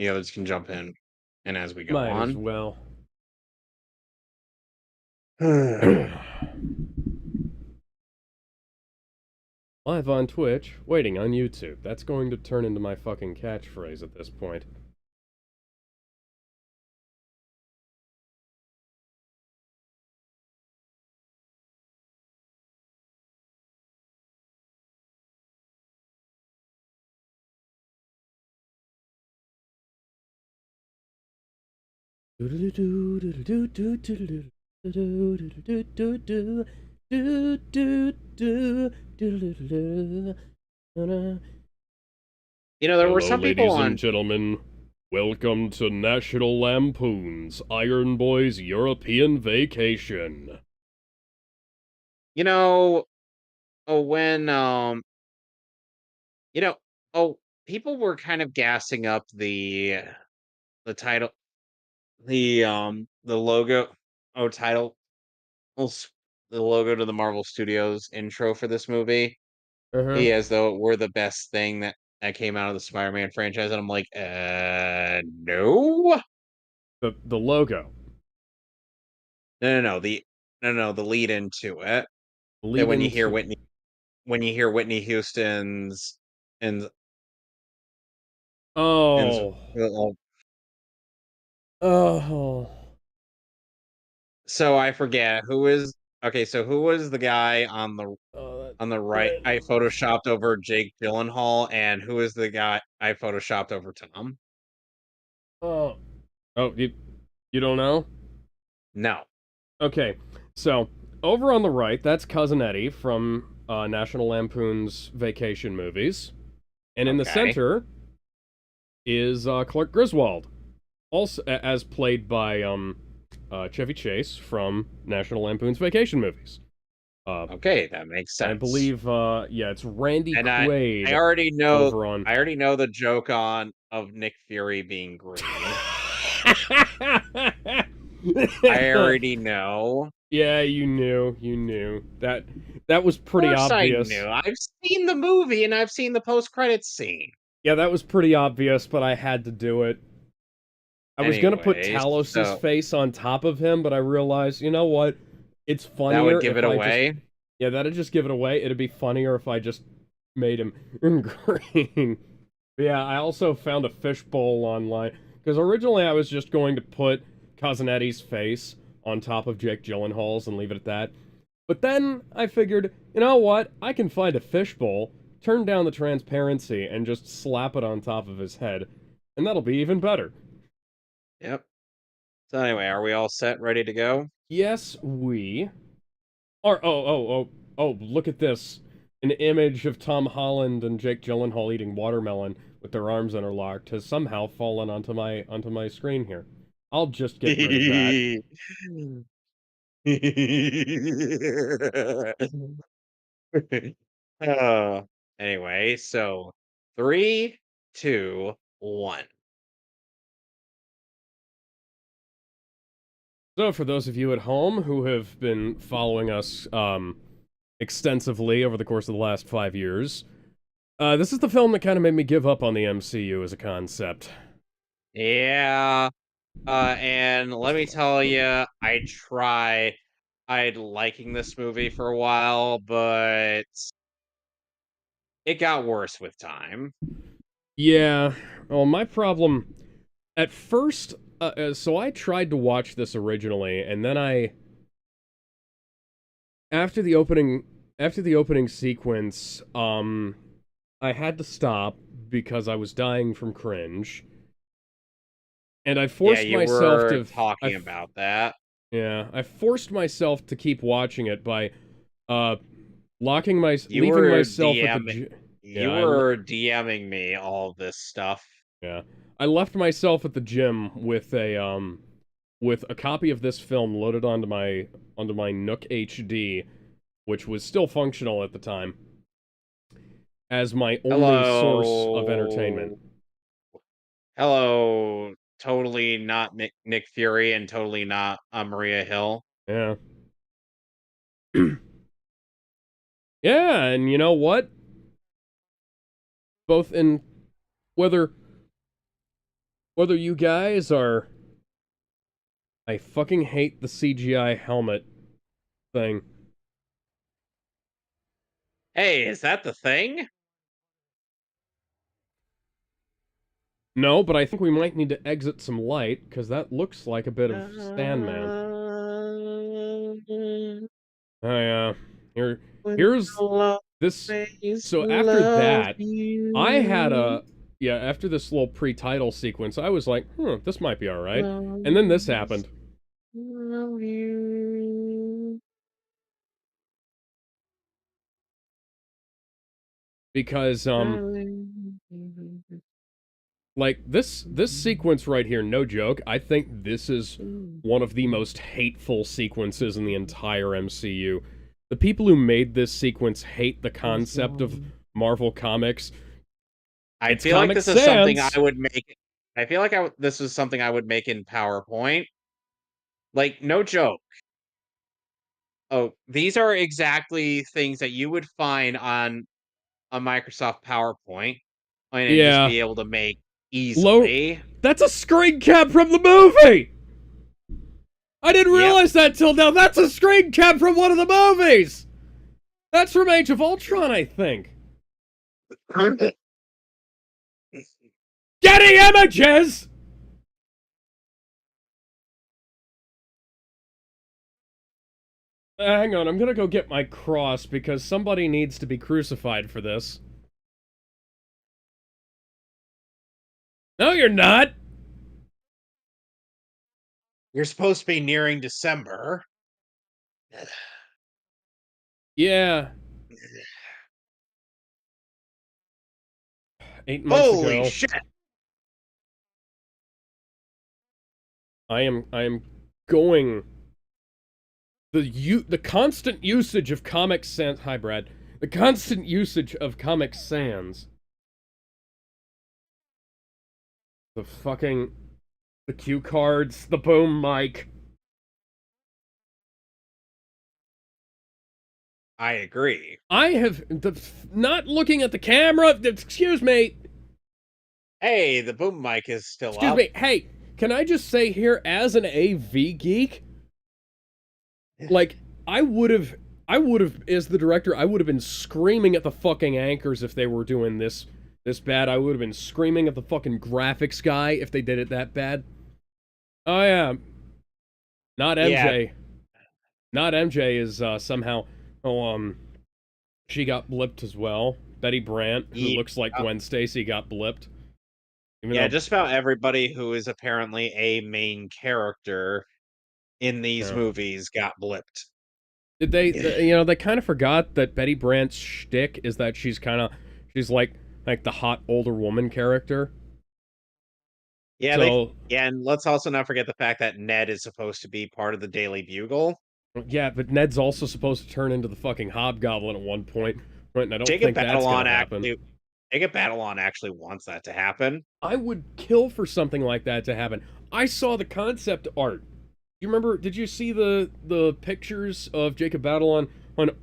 the others can jump in and as we go Might as on. well. Live on Twitch, waiting on YouTube. That's going to turn into my fucking catchphrase at this point. There were Hello, some people ladies and on. gentlemen. Welcome to National Lampoon's Iron Boy's European Vacation. You know, when you know, oh, people were kind of gassing up the title, the logo, title, the logo to the Marvel Studios intro for this movie, Uh-huh. as though it were the best thing that came out of the Spider-Man franchise, and I'm like, no, The logo. no, the lead into it. That Lead into... when you hear Whitney Houston's and and Oh. Oh. so I forget who is okay. So who was the guy Oh, on the right? that... I photoshopped over Jake Gyllenhaal, and who is the guy I photoshopped over Tom? Oh. Oh, you don't know? No. Okay, so over on the right, that's Cousin Eddie from National Lampoon's Vacation movies, and in the Okay. center is Clark Griswold, also as played by Chevy Chase from National Lampoon's Vacation movies. Uh, Okay, that makes I sense. believe, yeah, it's Randy And I Quaid already know over on. I already know the joke on of Nick Fury being green. I already know. Yeah, you knew that. That was Of pretty course I knew. obvious. I've seen the movie and I've seen the post-credits scene. Yeah, that was pretty obvious, but I had to do it. I was gonna put Anyways, Talos's so face on top of him, but I realized, you know what? It's that would funnier give if it I just... away. Yeah, that'd just give it away. It'd be funnier if I just made him green. But yeah, I also found a fishbowl online, because originally I was just going to put Cousin Eddie's face on top of Jake Gyllenhaal's and leave it at that. But then I figured, you know what? I can find a fishbowl, turn down the transparency, and just slap it on top of his head, and that'll be even better. Yep. So anyway, are we all set, ready to go? Yes, we are. Oh, look at this. An image of Tom Holland and Jake Gyllenhaal eating watermelon with their arms interlocked has somehow fallen onto my screen here. I'll just get rid of that. uh, anyway, so three, two, one. So, for those of you at home who have been following us extensively over the course of the last 5 years, this is the film that kind of made me give up on the MCU as a concept. Yeah. And let me tell you, I'd liking this movie for a while, but it got worse with time. Yeah, well, my problem at first, so I tried to watch this originally, and then after the opening, after the opening sequence, I had to stop because I was dying from cringe, and I Yeah, forced you myself were to, talking about that. yeah, I forced myself to keep watching it by, uh, You leaving were myself at the, DM yeah, you were DMing me all this stuff. yeah, I left myself at the gym with a copy of this film loaded onto my Nook HD, which was still functional at the time, as my only source of entertainment. Hello. Hello. Totally not Nick Fury and totally not Maria Hill. Yeah. Yeah, and you know what? Both in whether Whether you guys are... I fucking hate the CGI helmet thing. Hey, is that the thing? No, but I think we might need to exit some light, because that looks like a bit of Stanman. Oh, yeah. Here, When here's I'll this... always So after love that, I had you. a... Yeah, after this little pre-title sequence, I was like, this might be alright. And then this Always happened. love you. Because, Darling. like, this sequence right here, no joke, I think this is one of the most hateful sequences in the entire MCU. The people who made this sequence hate the concept of Marvel Comics. I It's feel like Comic this is something I Sans! would make. I feel like this is something I would make in PowerPoint. Like, no joke. Oh, these are exactly things that you would find on a Microsoft PowerPoint and just Yeah. be able to make Low... easily. That's a screen cap from the movie! I didn't Yep. realize that till now. That's a screen cap from one of the movies! That's from Age of Ultron, I think. Getting images! Hang on, I'm gonna go get my cross because somebody needs to be crucified for this. No, you're not! You're supposed to be nearing December. Yeah, 8 months Holy ago. shit! I am going... The constant usage of Comic Sans... Hi, Brad. The constant usage of Comic Sans. The fucking... The cue cards, the boom mic. I agree. I have... Not looking at the camera... Excuse me! Hey, the boom mic is still Excuse up. me, hey, can I just say here, as an AV geek, like, as the director, I would have been screaming at the fucking anchors if they were doing this bad. I would have been screaming at the fucking graphics guy if they did it that bad. Oh yeah, not Yeah, MJ. Not MJ is, somehow, oh, she got blipped as well. Betty Brant, who yeah, looks like Gwen Stacy, got blipped. Even yeah. though, Just about everybody who is apparently a main character in these yeah. movies got blipped. Did they kind of forgot that Betty Brant's shtick is that she's like the hot older woman character. Yeah, So and let's also not forget the fact that Ned is supposed to be part of the Daily Bugle. yeah, but Ned's also supposed to turn into the fucking Hobgoblin at one point, right? And I don't Jacob think that's Batalon gonna happen. actually Jacob Batalon actually wants that to happen. I would kill for something like that to happen. I saw the concept art. You remember? Did you see the pictures of Jacob Batalon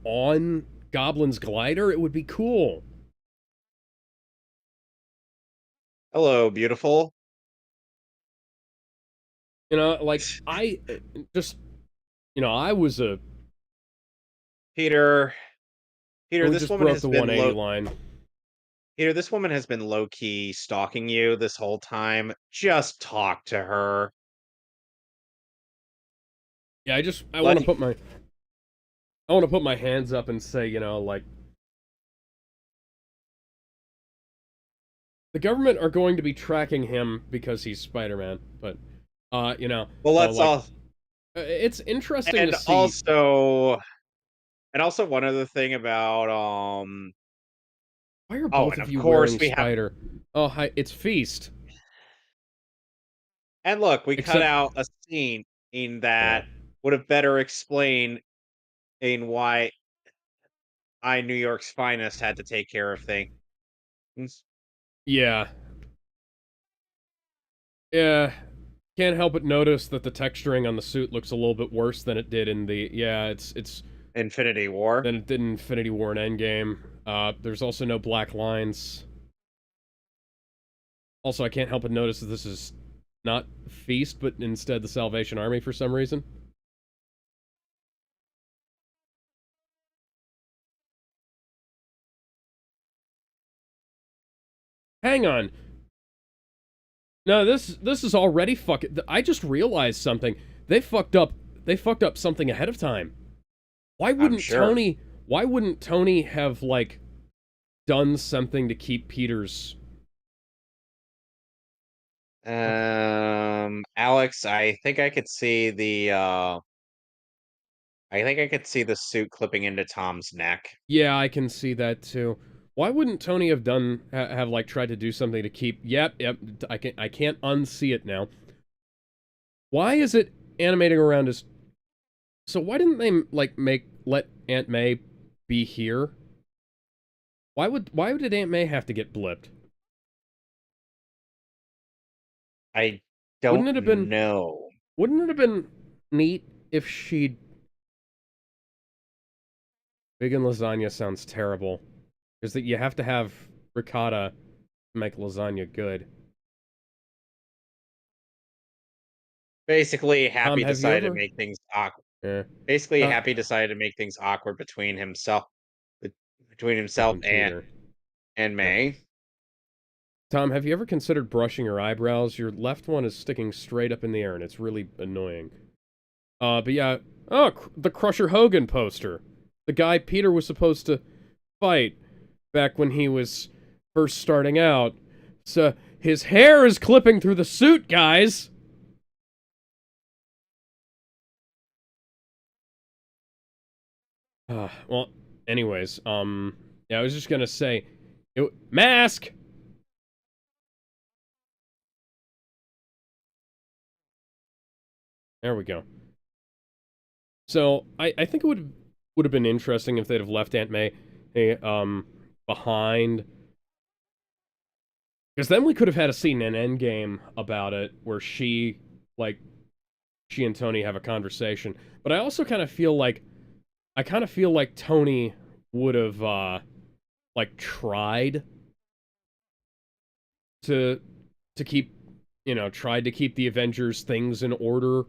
on Goblin's glider? It would be cool. Hello, beautiful. Like I just I was a Peter, Peter, we this just woman broke has the been 180 line. Peter, this woman has been low key stalking you this whole time. Just talk to her. Yeah, I want Let to put my hands up and say, like the government are going to be tracking him because he's Spider-Man, but well, so let's like all it's interesting to and see. also and also one other thing about Why are oh, both and of of you course wearing we have Spider? Oh, hi, it's Feast. and look, we cut Except out a scene in yeah. that would have better explained in why I New York's finest had to take care of things. Yeah. Yeah. Can't help but notice that the texturing on the suit looks a little bit worse than it did in the it's Infinity War. than it did in Infinity War and Endgame. There's also no black lines. Also, I can't help but notice that this is not Feast, but instead the Salvation Army for some reason. Hang on. No, this is already fucking. I just realized something. They fucked up. They fucked up something ahead of time. Why I'm wouldn't sure. Tony? Why wouldn't Tony have like done something to keep Peter's? Alex, I think I could see the suit clipping into Tom's neck. Yeah, I can see that too. Why wouldn't Tony have done have like tried to do something to keep? Yep. I can't unsee it now. Why is it animating around his? So why didn't they like let Aunt May be here? Why did Aunt May have to get blipped? I Wouldn't don't it have been know. wouldn't it have been neat if she'd vegan lasagna sounds terrible. Because that you have to have ricotta to make lasagna good. Basically, Tom, Happy have you decided to ever? make things awkward. Yeah. Basically, Uh, Happy decided to make things awkward be- between himself and Peter. and Yeah. May. Tom, have you ever considered brushing your eyebrows? Your left one is sticking straight up in the air, and it's really annoying. But yeah. Oh, the Crusher Hogan poster. The guy Peter was supposed to fight back when he was first starting out. So his hair is clipping through the suit, guys. Well, anyways, yeah, I was just gonna say, mask. There we go. So I think it would have been interesting if they'd have left Aunt May, behind, because then we could have had a scene in Endgame about it where like, she and Tony have a conversation. But I also kind of feel like, Tony would have like tried to keep, tried to keep the Avengers things in order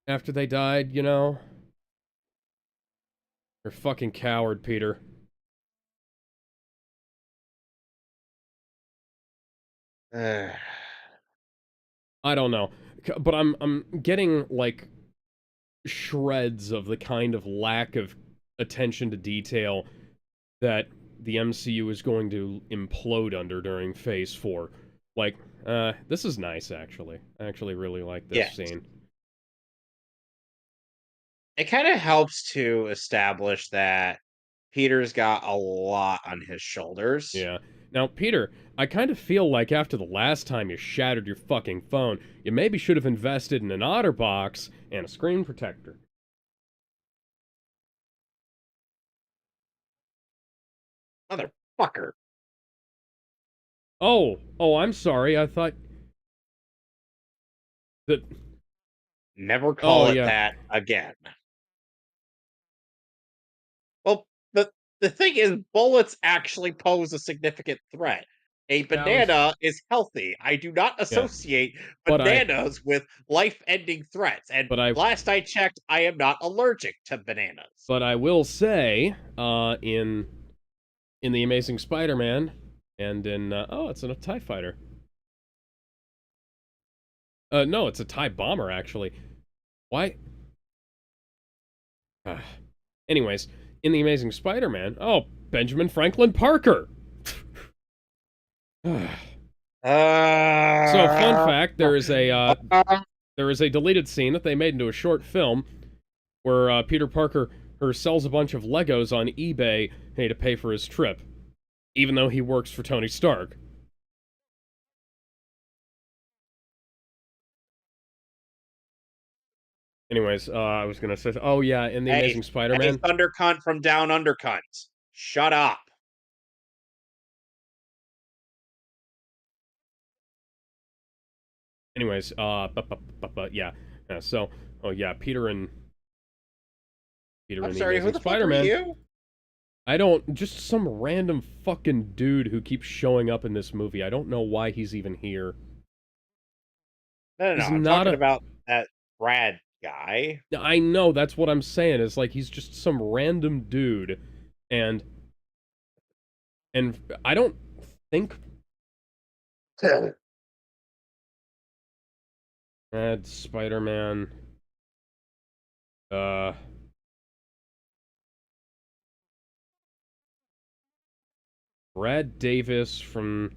after they died, you know? You're a fucking coward, Peter. Ugh. I don't know. But I'm getting like shreds of the kind of lack of attention to detail that the MCU is going to implode under during Phase 4. Like, this is nice, actually. I actually really like this Yes. scene. It kind of helps to establish that Peter's got a lot on his shoulders. Yeah. Now, Peter, I kind of feel like after the last time you shattered your fucking phone, you maybe should have invested in an OtterBox and a screen protector. Motherfucker. Oh, I'm sorry. I thought that. Never Oh, call it yeah. that again. Well, the thing is, bullets actually pose a significant threat. A Yeah, I was. banana is healthy. I do not Yeah. associate But I. bananas with life-ending threats. And But I. last I checked, I am not allergic to bananas. But I will say, in the Amazing Spider-Man, and in oh, it's a TIE fighter. No, it's a TIE bomber actually. Why? Anyways, in the Amazing Spider-Man, oh, Benjamin Franklin Parker. So, fun Uh, fact: there is a deleted scene that they made into a short film where Peter Parker sells a bunch of Legos on eBay, hey, to pay for his trip, even though he works for Tony Stark. Anyways, I was gonna say, oh yeah, in the hey, Amazing hey, Spider-Man. Thundercunt from Down Undercunt. Shut up. Anyways, yeah. So, oh yeah, Peter I'm and the sorry, who Amazing the fuck are Spider-Man. you? I don't, just some random fucking dude who keeps showing up in this movie. I don't know why he's even here. No, no, no. He's I'm not talking a, about that Brad guy. I know, that's what I'm saying. It's like he's just some random dude. And, and I don't think Spider-Man, uh, Brad Davis from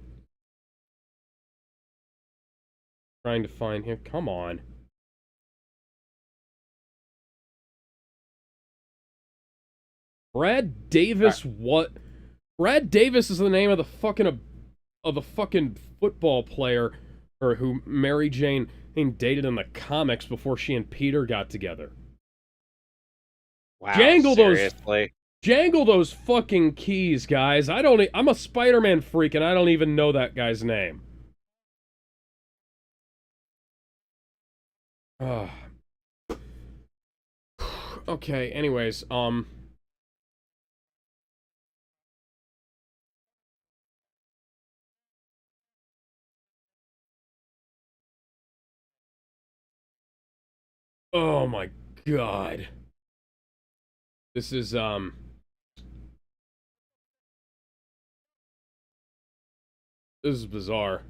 trying to find him. Come on. Brad Right. Davis, what? Brad Davis is the name of the fucking football player, or who Mary Jane dated in the comics before she and Peter got together. Wow, Jangle those, seriously? jangle those fucking keys, guys. I'm a Spider-Man freak, and I don't even know that guy's name. Ugh. Okay. Anyways, oh my god, this is this is bizarre.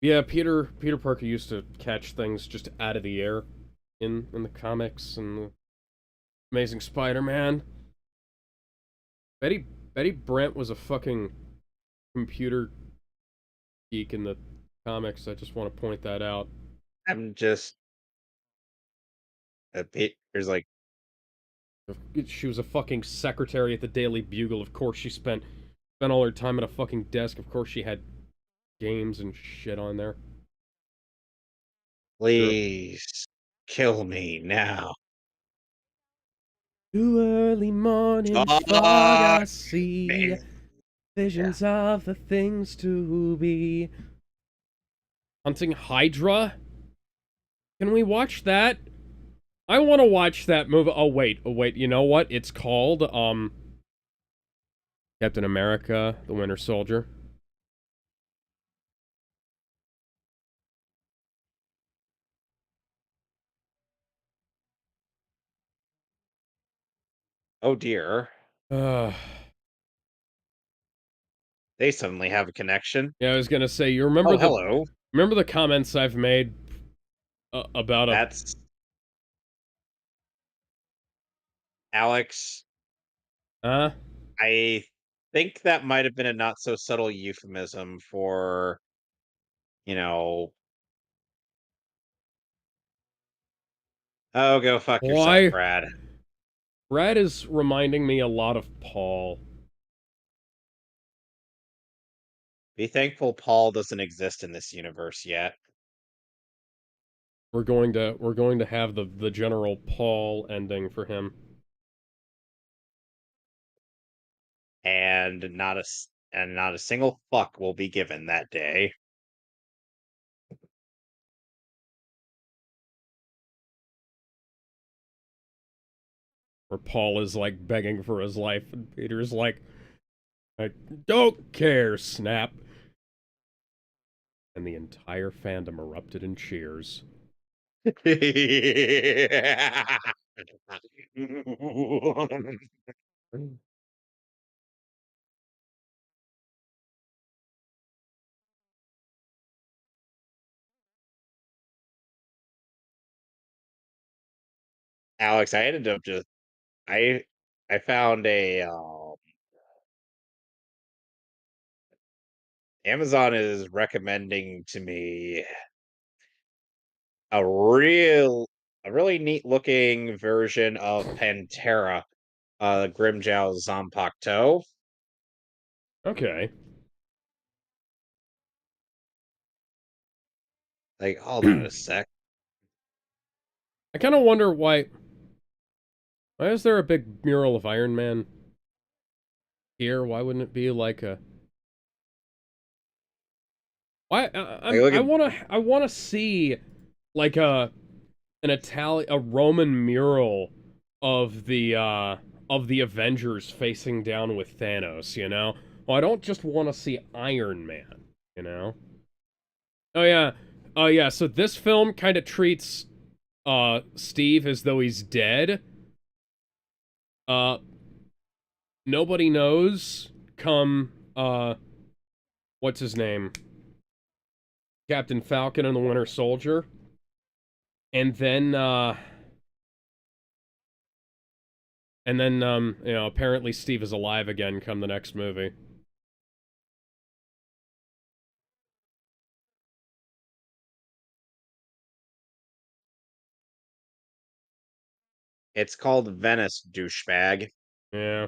Yeah, Peter Parker used to catch things just out of the air in the comics and the Amazing Spider-Man. Betty Betty Brant was a fucking computer geek in the comics. I just want to point that out. I'm just a bit. There's like, She was a fucking secretary at the Daily Bugle. Of course, she spent all her time at a fucking desk. Of course, she had games and shit on there. Sure. please kill me now. Too early morning fog, Fuck I see me. Yeah. visions of the things to be. Hunting Hydra? Can we watch that? I want to watch that movie. Oh wait, you know what? It's called, Captain America, the Winter Soldier. Oh dear. Uh, They suddenly have a connection. yeah, I was gonna say, you Oh, hello. remember the comments I've made about a, That's Alex. huh? I think that might have been a not so subtle euphemism for, you know, oh, go fuck yourself, Why? Brad. Brad is reminding me a lot of Paul. Be thankful Paul doesn't exist in this universe yet. We're going to have the general Paul ending for him. And not a single fuck will be given that day. Where Paul is like begging for his life, and Peter's like, I don't care, snap. And the entire fandom erupted in cheers. Alex, I ended up just I I found a Amazon is recommending to me a real a really neat looking version of Pantera, Grimjow Zanpakuto. Okay. Like, hold on a sec. I kind of wonder why is there a big mural of Iron Man here? Why wouldn't it be like a Why Like, look I at wanna see like a Roman mural of the Avengers facing down with Thanos, you know? Well, I don't just want to see Iron Man, you know? Oh yeah. Oh yeah, so this film kind of treats Steve as though he's dead. Uh Nobody knows come what's his name? Captain Falcon and the Winter Soldier. And then you know, apparently Steve is alive again come the next movie. it's called Venice, douchebag. Yeah.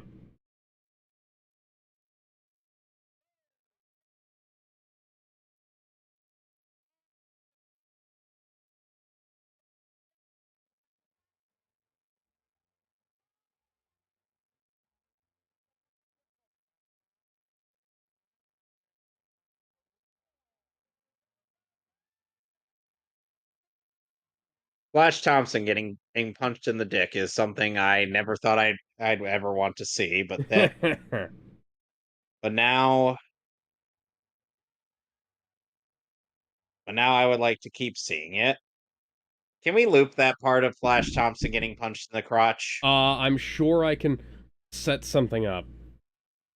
Flash Thompson getting punched in the dick is something I never thought I'd ever want to see, but now I would like to keep seeing it. Can we loop that part of Flash Thompson getting punched in the crotch? I'm sure I can set something up.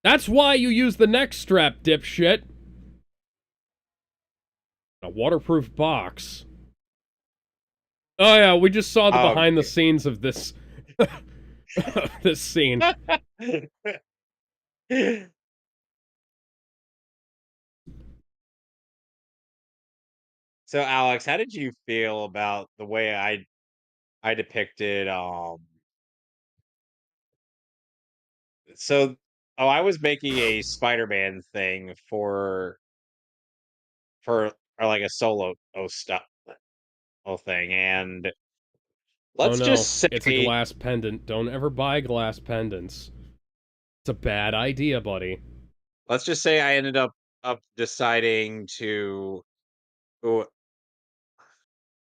That's why you use the neck strap, dipshit. A waterproof box. Oh yeah, we just saw the Oh, behind the scenes of this this scene. so Alex, how did you feel about the way I depicted so I was making a Spider-Man thing for or like a solo stuff whole thing, and Oh let's no, just it's a say glass pendant. Don't ever buy glass pendants. It's a bad idea, buddy. I ended up deciding to who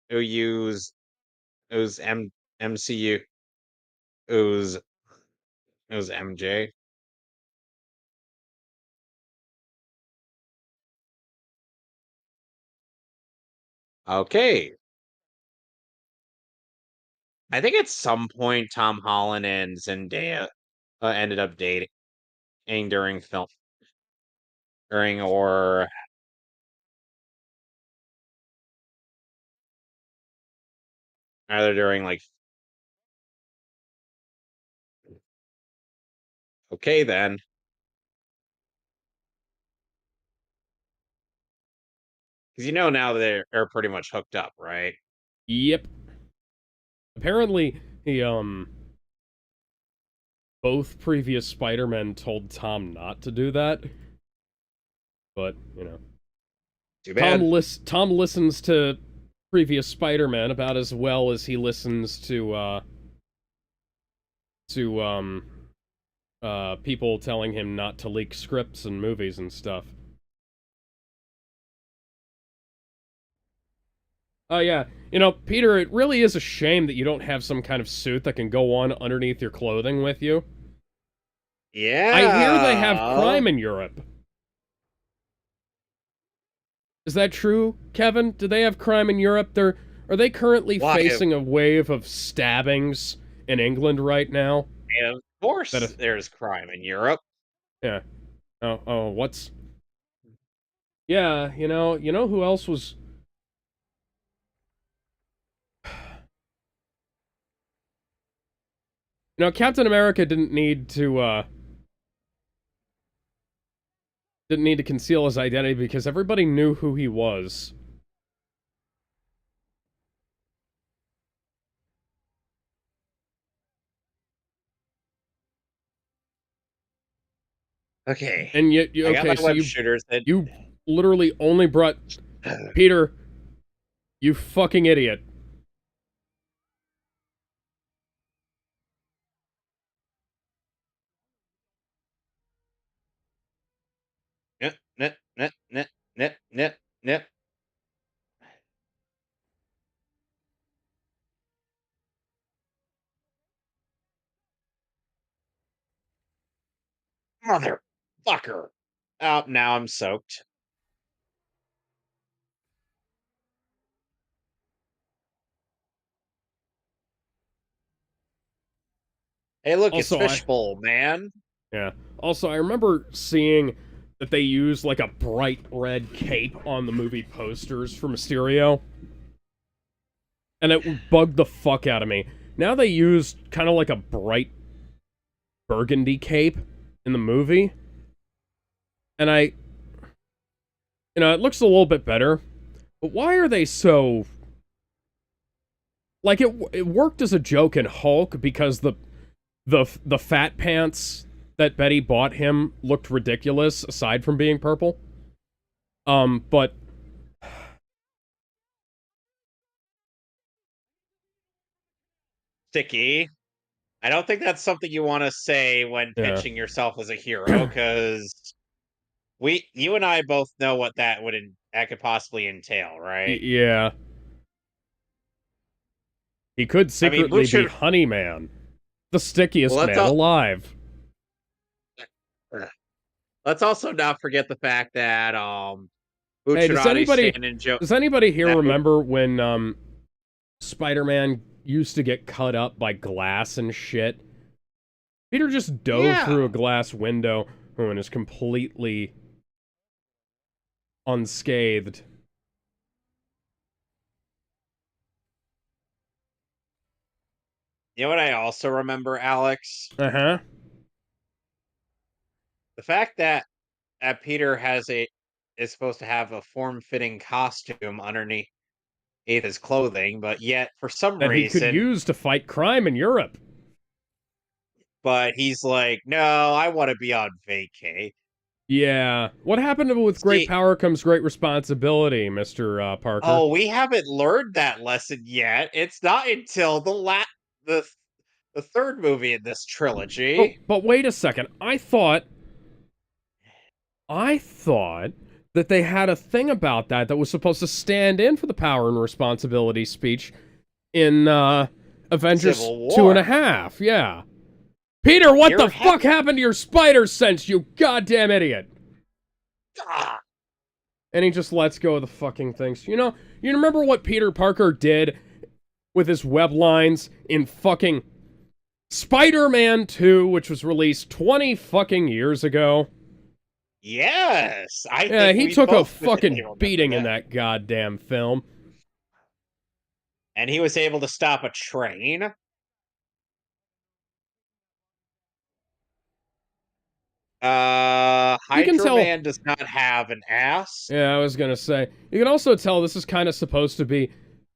use who's MCU who's who's MJ. Okay. I think at some point Tom Holland and Zendaya ended up dating during film during or either during like okay then. Because now they're pretty much hooked up, right? Yep. Apparently, he both previous Spider-Men told Tom not to do that, but, you know. Too bad. Tom listens to previous Spider-Man about as well as he listens to people telling him not to leak scripts and movies and stuff. Oh yeah, you know, Peter, it really is a shame that you don't have some kind of suit that can go on underneath your clothing with you. I hear they have Yeah. crime in Europe. Is that true, Kevin? Do they have crime in Europe? Are they currently Why? facing a wave of stabbings in England right now? Of That course, there's crime in Europe. yeah. What's yeah, you know who else was you know, Captain America didn't need to conceal his identity because everybody knew who he was. Okay. And yet I got my okay, so web shooters that you literally only brought Peter, you fucking idiot. nip, nip, nip, nip, nip, nip, Motherfucker. Oh, now I'm soaked. Hey, look, it's Also, Fishbowl, man. yeah. Also, I remember seeing that they used like a bright red cape on the movie posters for Mysterio, and it bugged the fuck out of me. Now they used kind of like a bright burgundy cape in the movie, and it looks a little bit better. But why are they so like it worked as a joke in Hulk because the fat pants that Betty bought him looked ridiculous aside from being purple. But Sticky. I don't think that's something you want to say when yeah. pitching yourself as a hero, because you and I both know what that could possibly entail, right? Yeah. He could I mean, secretly be Honeyman, the well, stickiest man alive. let's also not forget the fact that Hey, Bucciarati's stand-in joke does anybody here that remember when Spider-Man used to get cut up by glass and shit? Peter just dove through yeah. a glass window and is completely unscathed. You know what I also remember, Alex? Uh-huh. The fact that Peter is supposed to have a form-fitting costume underneath his clothing, but yet for some That he could reason, use to fight crime in Europe. but he's like, no, I want to be on vacay. Yeah. What happened with great See, power comes great responsibility, Mr. Parker? oh, we haven't learned that lesson yet. It's not until the the third movie in this Oh, trilogy. but wait a second. I thought that they had a thing about that was supposed to stand in for the power and responsibility speech in Avengers Civil two and a War. half. Yeah. Peter, what the You're fuck happened to your spider sense, you goddamn idiot? ah, And he just lets go of the fucking things. You remember what Peter Parker did with his web lines in fucking Spider-Man 2, which was released 20 fucking years ago? yes, I Yeah, think he we took a both vividly fucking remember beating in that. that goddamn film. And he was able to stop a train. You can Hydro tell. Man does not have an ass. Yeah, I was gonna say. You can also tell this is kind of supposed to be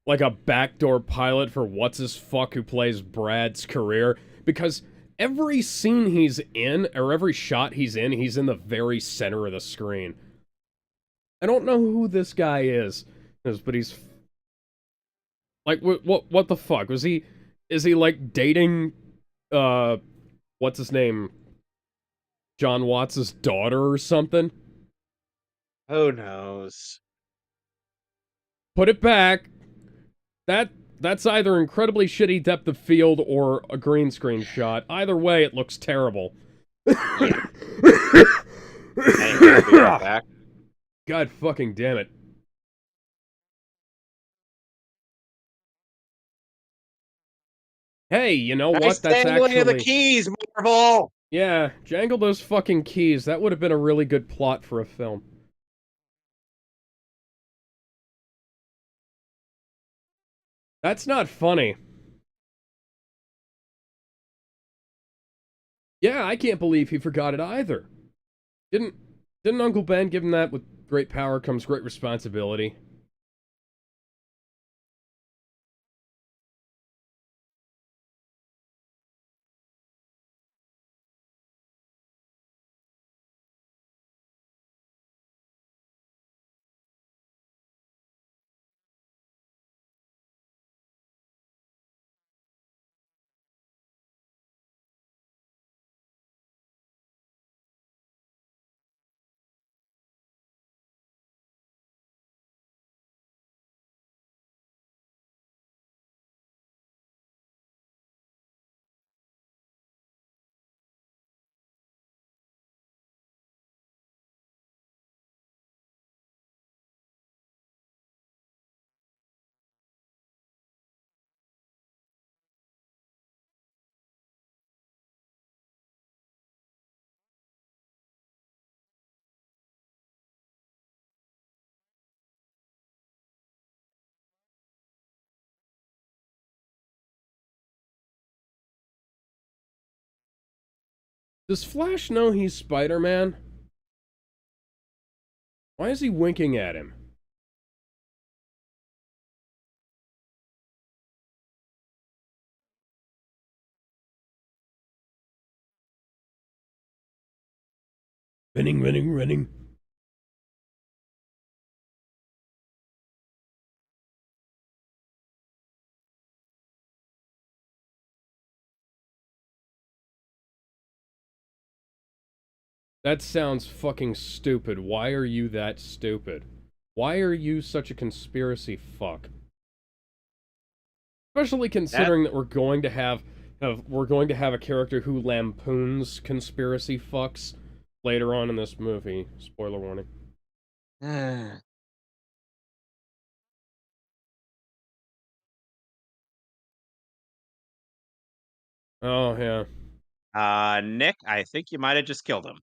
like a backdoor pilot for what's his fuck who plays Brad's career, because every scene he's in, or every shot he's in the very center of the screen. I don't know who this guy is, but he's like, what the fuck was he? Is he like dating, uh, what's his name, John Watts' daughter or something? Who knows? Put it back. That that's either incredibly shitty depth of field or a green screen shot. Either way, it looks terrible. Yeah. Anyway, I'll be right back. God fucking damn it. Hey, you know Nice what? That's dangling of the actually... keys, Marvel. Yeah, jangle those fucking keys. That would have been a really good plot for a film. That's not funny. Yeah, I can't believe he forgot it either. Didn't didn't Uncle Ben give him that with great power comes great responsibility? Does Flash know he's Spider-Man? Why is he winking at him? Running, running, running. That sounds fucking stupid. Why are you that stupid? Why are you such a conspiracy fuck? Especially That considering that we're going to have a character who lampoons conspiracy fucks later on in this movie. Spoiler warning. Oh yeah. Nick, I think you might have just killed him.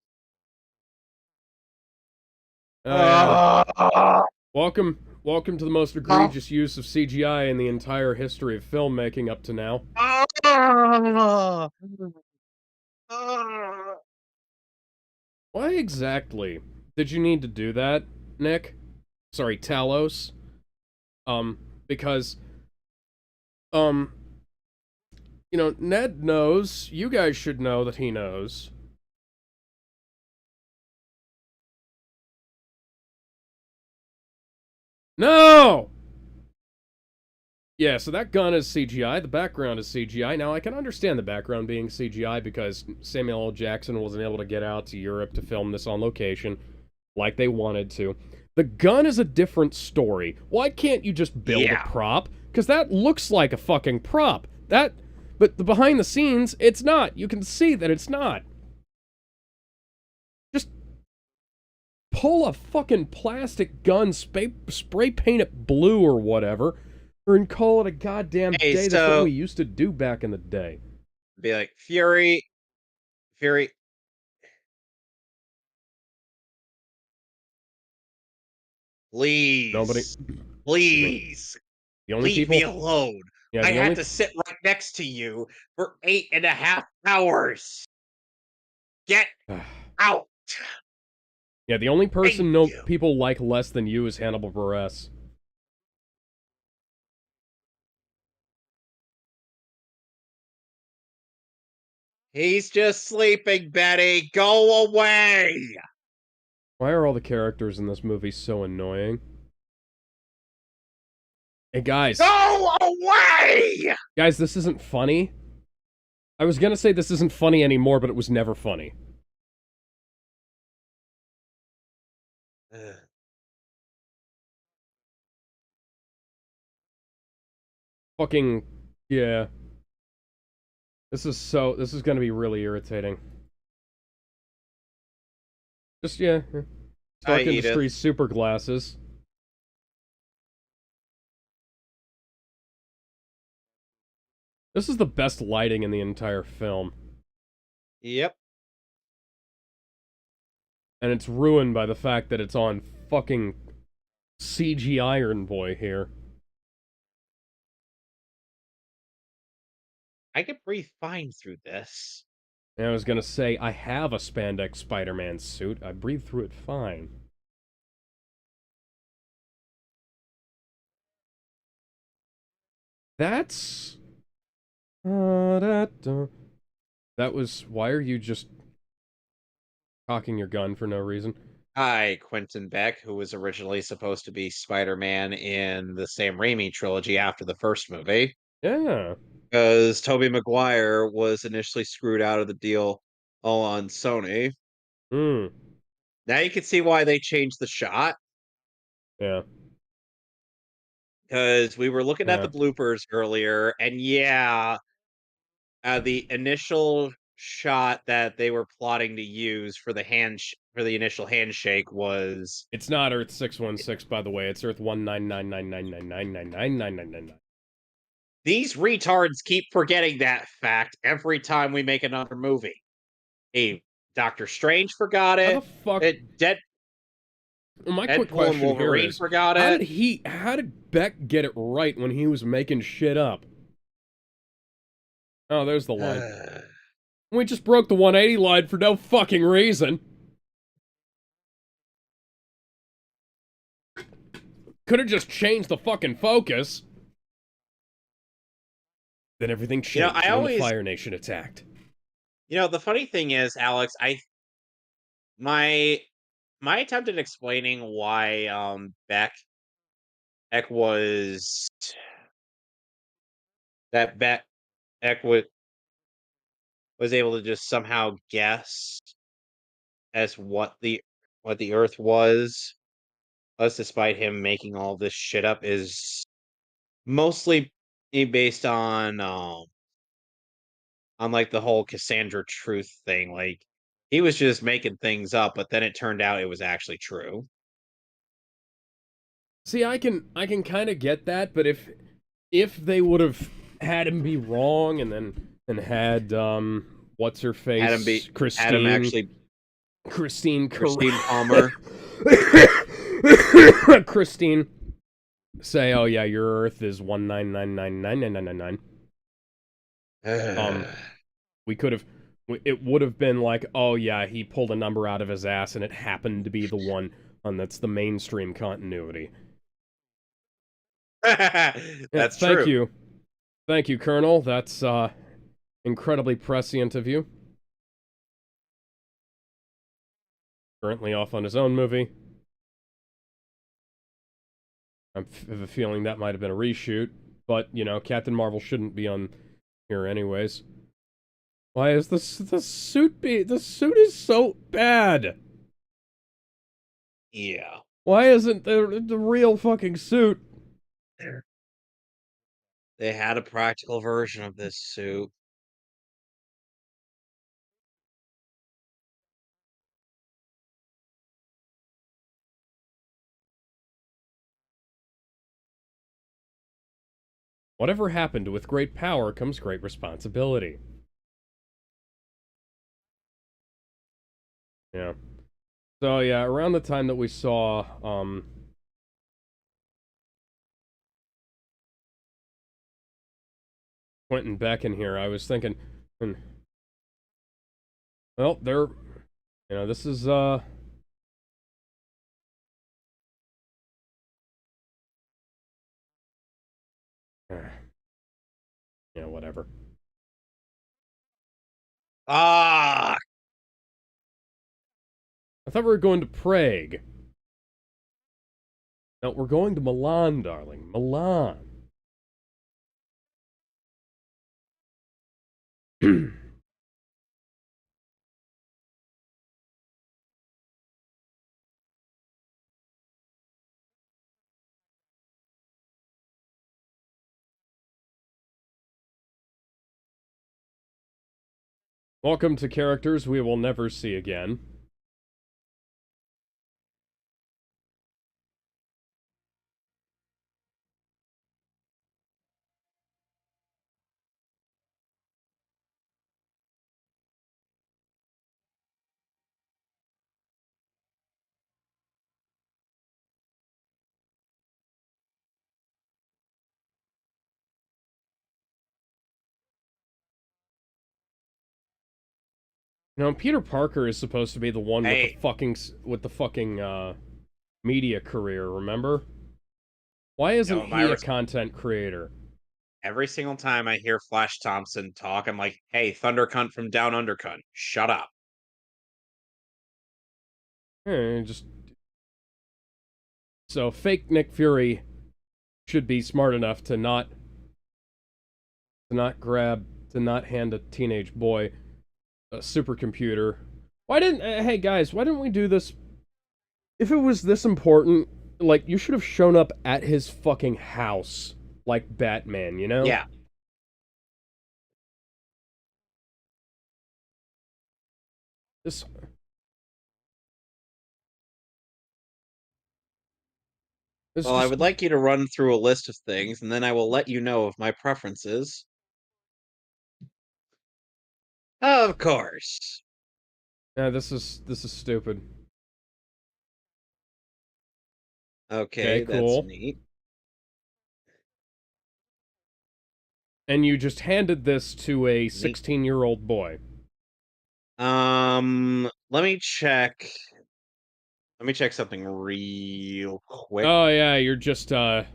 Oh yeah. Ah! Welcome to the most egregious use of CGI in the entire history of filmmaking up to now. Ah! Why exactly did you need to do that, Nick? Sorry, Talos. Because um, Ned knows. You guys should know that he knows. No! Yeah, so that gun is CGI, the background is CGI. Now, I can understand the background being CGI because Samuel L. Jackson wasn't able to get out to Europe to film this on location like they wanted to. The gun is a different story. Why can't you just build a Yeah. prop? Because that looks like a fucking prop. But the behind the scenes, it's not. You can see that it's not. Just pull a fucking plastic gun, spray paint it blue or whatever, and call it a goddamn Hey, day. That's what so we used to do back in the day. be like, Fury, Nobody. please, Excuse me. please, The only leave me people. alone. Yeah, I the had only. to sit right next to you for 8.5 hours. Get out. Yeah, the only Thank person no you. people like less than you is Hannibal Buress. He's just sleeping, Betty. Go away. Why are all the characters in this movie so annoying? Hey guys, Go away. guys, this isn't funny. I was gonna say this isn't funny anymore, but it was never funny. Ugh. Fucking yeah. This is gonna be really irritating. Just yeah. Hi, Stark Edith. Industries super glasses. This is the best lighting in the entire film. Yep. And it's ruined by the fact that it's on fucking CG Iron Boy here. I can breathe fine through this. And I was gonna say, I have a spandex Spider-Man suit. I breathe through it fine. That's... that was... Why are you just cocking your gun for no reason? Hi, Quentin Beck, who was originally supposed to be Spider-Man in the Sam Raimi trilogy after the first movie, Yeah. because Tobey Maguire was initially screwed out of the deal all on Sony. Hmm. Now you can see why they changed the shot, Yeah. because we were looking at Yeah. the bloopers earlier, and yeah, the initial shot that they were plotting to use for the for the initial handshake was It's not Earth 616, by the way. It's Earth 199999999999999. these retards keep forgetting that fact every time we make another movie. Hey, Doctor Strange forgot How the it. fuck... My quick Deadpool and question here Wolverine is, forgot it. how did Beck get it right when he was making shit up? Oh, there's the line. We just broke the 180 line for no fucking reason. Could have just changed the fucking focus. Then everything changed I when the always, Fire Nation attacked. the funny thing is, Alex, my my attempt at explaining why Beck was that Beck was able to just somehow guess as what the Earth was, us despite him making all this shit up, is mostly based on like the whole Cassandra truth thing. Like he was just making things up, but then it turned out it was actually true. See, I can kind of get that, but if they would have had him be wrong and had what's her Had him face be had him Christine actually Christine Christine Palmer. Christine say, "Oh yeah, your Earth is 199999999." We could have it would have been like, "Oh yeah, he pulled a number out of his ass and it happened to be the one and that's the mainstream continuity." Yeah, That's true. Thank you, Colonel. That's incredibly prescient of you. Currently off on his own movie. I have a feeling that might have been a reshoot, but you know, Captain Marvel shouldn't be on here anyways. Why is this the suit the suit is so bad? Yeah. Why isn't the real fucking suit? They had a practical version of this suit. Whatever happened with great power comes great responsibility. Yeah. So yeah, around the time that we saw Quentin Beck in here, I was thinking, well, they're this is whatever. Ah, I thought we were going to Prague. No, we're going to Milan, darling. Milan. Welcome to characters we will never see again. Peter Parker is supposed to be the one with hey, the fucking media career, remember? Why isn't my he a content creator? every single time I hear Flash Thompson talk, I'm like, "Hey, Thunder Cunt from Down Under Cunt, shut up." Just so fake Nick Fury should be smart enough to not hand a teenage boy a supercomputer. Why didn't hey guys, why didn't we do this? If it was this important, like you should have shown up at his fucking house like Batman, you know? Yeah. This this Well, I just would like you to run through a list of things, and then I will let you know of my preferences. Of course. yeah, this is stupid. Okay, Okay, that's cool. neat. And you just handed this to a Neat. 16-year-old boy. Let me check. Let me check something real quick. Oh yeah, you're just yeah.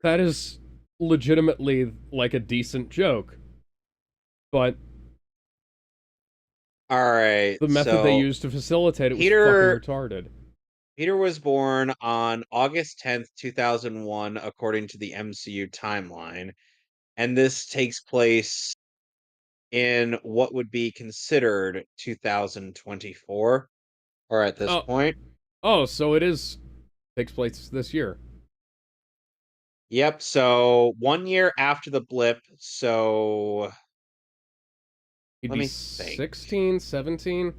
That is legitimately like a decent joke, but All right. the method they So used to facilitate it was fucking Peter retarded. Peter was born on August 10th, 2001, according to the MCU timeline, and this takes place in what would be considered 2024, or at this Oh, point. so it is takes place this year. Yep, so 1 year after the blip, so He'd let be me think. 16, 17.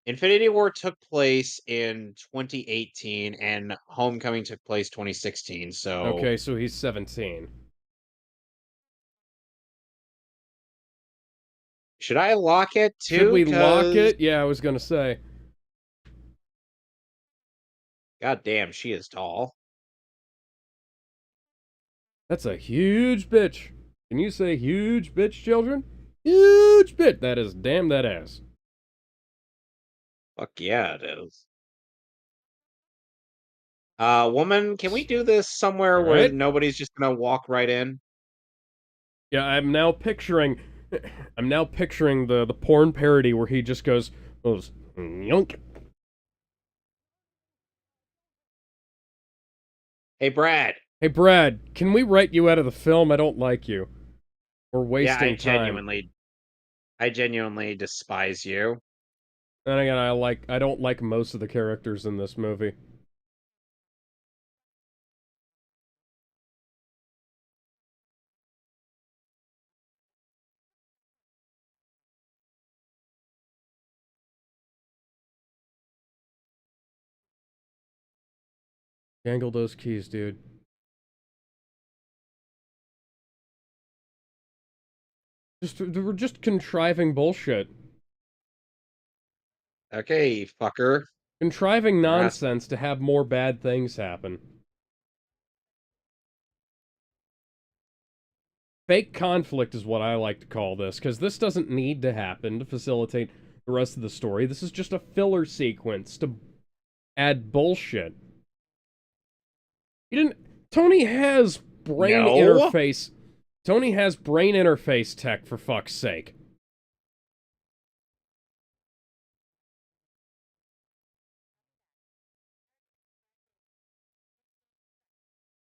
Infinity War took place in 2018 and Homecoming took place 2016. So Okay, so he's 17. should I lock it Should too? we lock Cause it? Yeah, I was gonna say. god damn, she is tall. That's a huge bitch. Can you say huge bitch, children? Huge bitch. That is damn that ass. Fuck yeah, it is. Woman, can we do this somewhere All where right. nobody's just gonna walk right in? Yeah, I'm now picturing. I'm now picturing the porn parody where he just goes yunk. Hey, Brad. Hey Brad, can we write you out of the film? I don't like you. We're Yeah, wasting time. I genuinely despise you. And again, I don't like most of the characters in this movie. Jangle those keys, dude. We're just contriving bullshit. Okay, fucker. Contriving Harass. nonsense to have more bad things happen. Fake conflict is what I like to call this, because this doesn't need to happen to facilitate the rest of the story. This is just a filler sequence to add bullshit. You didn't. Tony has brain No? interface. Tony has brain interface tech, for fuck's sake.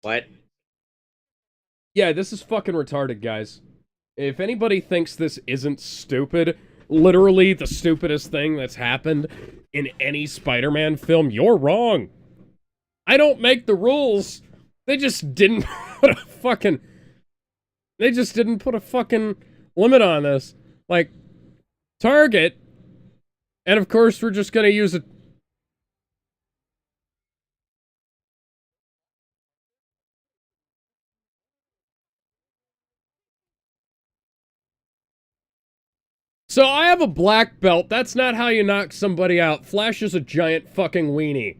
What? Yeah, this is fucking retarded, guys. If anybody thinks this isn't stupid, literally the stupidest thing that's happened in any Spider-Man film, you're wrong. I don't make the rules. They just didn't put a fucking... They just didn't put a fucking limit on this. Like, Target, and of course we're just gonna use it. So I have a black belt. That's not how you knock somebody out. Flash is a giant fucking weenie.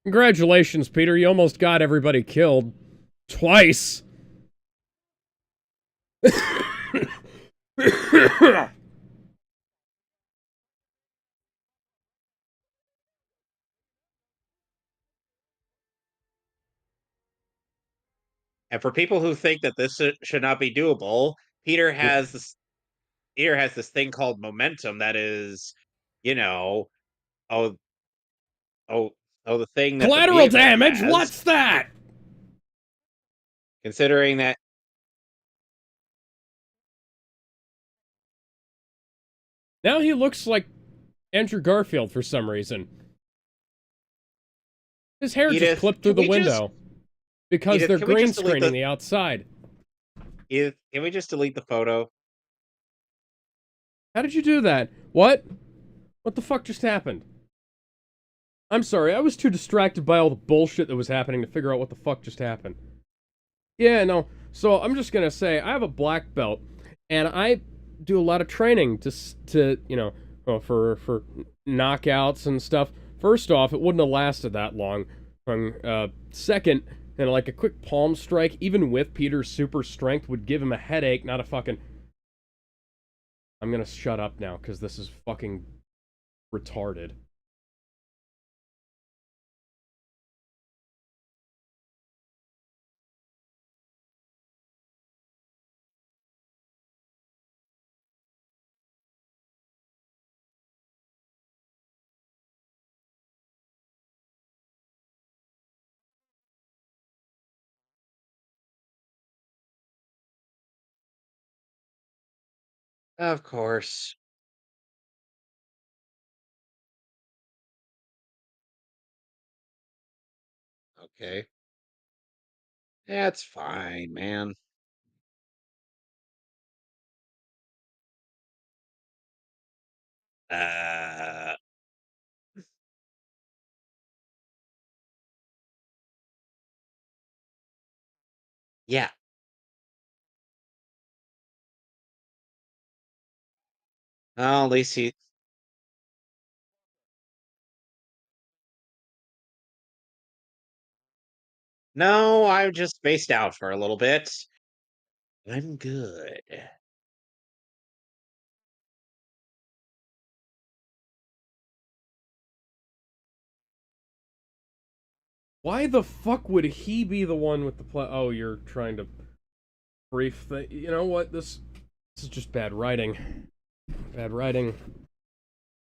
Congratulations, Peter. You almost got everybody killed. Twice. And for people who think that this should not be doable, Peter has this Peter has this thing called momentum that is, you know, oh oh the thing that the Collateral vehicle damage? has, What's that? considering that Now he looks like Andrew Garfield for some reason. His hair just Edith, clipped through the window. Because they're Can we green just delete screening the outside. Edith, can we just delete the photo? How did you do that? What? What the fuck just happened? I'm sorry, I was too distracted by all the bullshit that was happening to figure out what the fuck just happened. Yeah, no. So I'm just gonna say, I have a black belt, and I do a lot of training to well, for knockouts and stuff. First off, it wouldn't have lasted that long. Second, like a quick palm strike, even with Peter's super strength, would give him a headache, not a fucking. I'm gonna shut up now because this is fucking retarded. Of course. Okay. That's fine, man. Uh, yeah. Oh, at least he. No, I just spaced out for a little bit. I'm good. Why the fuck would he be the one with the play? Oh, you're trying to brief the. You know what? This is just bad writing. Bad writing.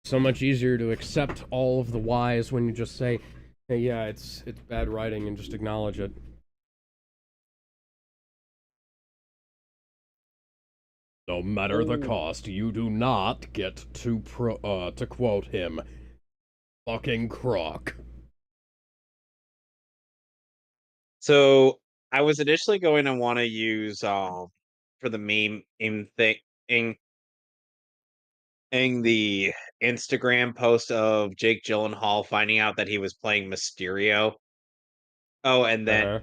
So much easier to accept all of the whys when you just say, "Hey, yeah, it's bad writing," and just acknowledge it. No matter the Oh. cost, you do not get to quote him, fucking crock. So I was initially going to want to use for the meme thing the Instagram post of Jake Gyllenhaal finding out that he was playing Mysterio. Oh, and Uh then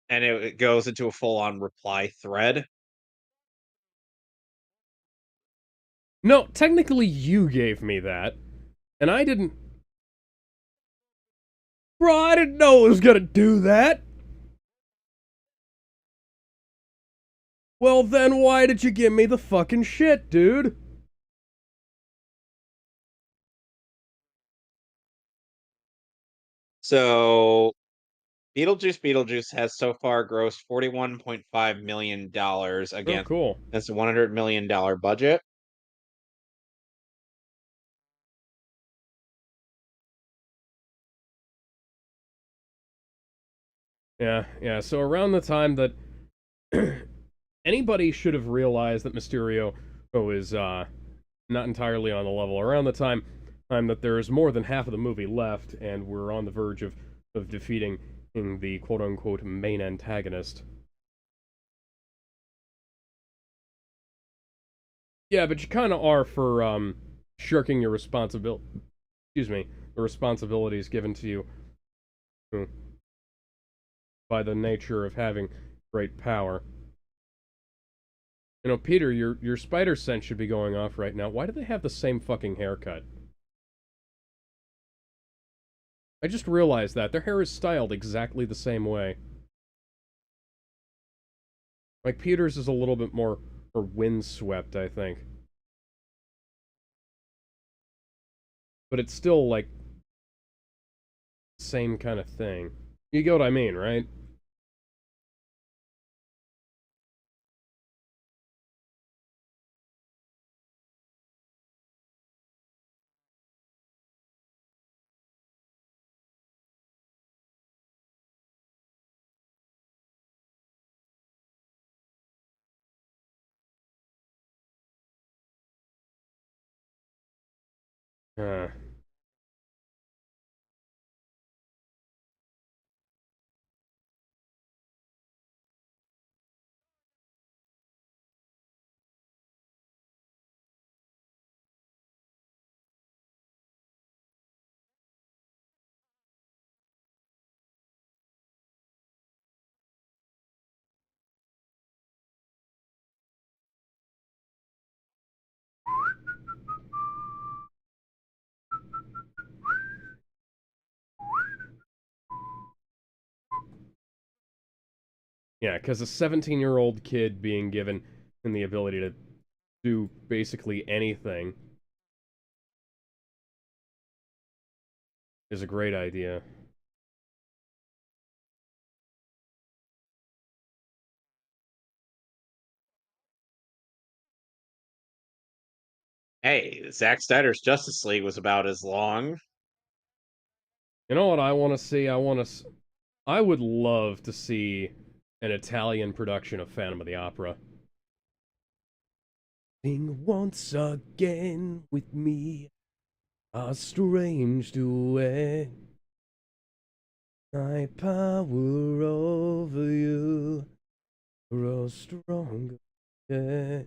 huh. it goes into a full on reply thread. No, technically you gave me that, and I didn't. Bro, I didn't know it was gonna do that. Well, then why did you give me the fucking shit, dude? So Beetlejuice has so far grossed $41.5 million Oh, against cool. a $100 million budget. Yeah, yeah. So around the time that anybody should have realized that Mysterio is not entirely on the level, around the time that there is more than half of the movie left, and we're on the verge of defeating the quote unquote main antagonist. Yeah, but you kind of are for shirking your responsibility. Excuse me, the responsibilities given to you hmm, by the nature of having great power. You know, Peter, your spider sense should be going off right now. Why do they have the same fucking haircut? I just realized that their hair is styled exactly the same way. Like Peter's is a little bit more windswept, I think, but it's still like same kind of thing. You get what I mean, right? Uh, Yeah, because a 17-year-old kid being given the ability to do basically anything is a great idea. Hey, Zack Snyder's Justice League was about as long. You know what I want to see? I would love to see an Italian production of Phantom of the Opera. Sing once again with me, a strange duet. My power over you grows stronger. Yeah.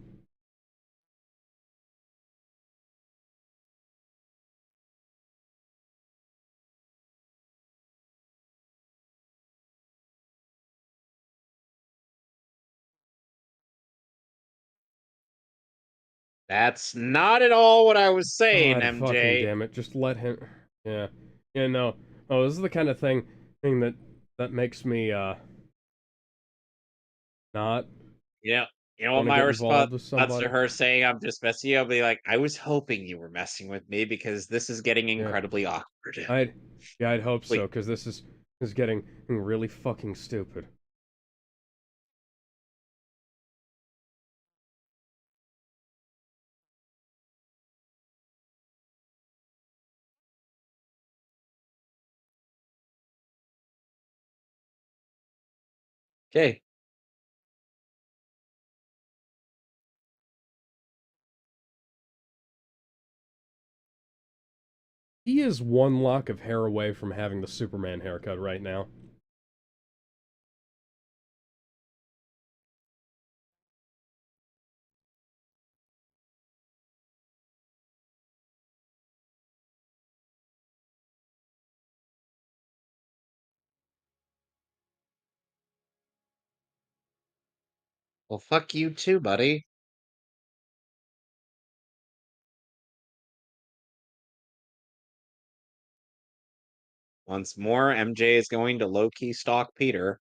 That's not at all what I was saying, God fucking MJ. damn it! Just let him. Yeah, yeah. No. Oh, this is the kind of thing that makes me not Yeah. You know what want to my get response involved with to somebody. her saying I'm just messing you? I'll be like, I was hoping you were messing with me because this is getting Yeah, incredibly awkward. I'd yeah I'd hope Please. so because this is getting really fucking stupid. Okay. He is one lock of hair away from having the Superman haircut right now. Well, fuck you too, buddy. Once more, MJ is going to low key stalk Peter.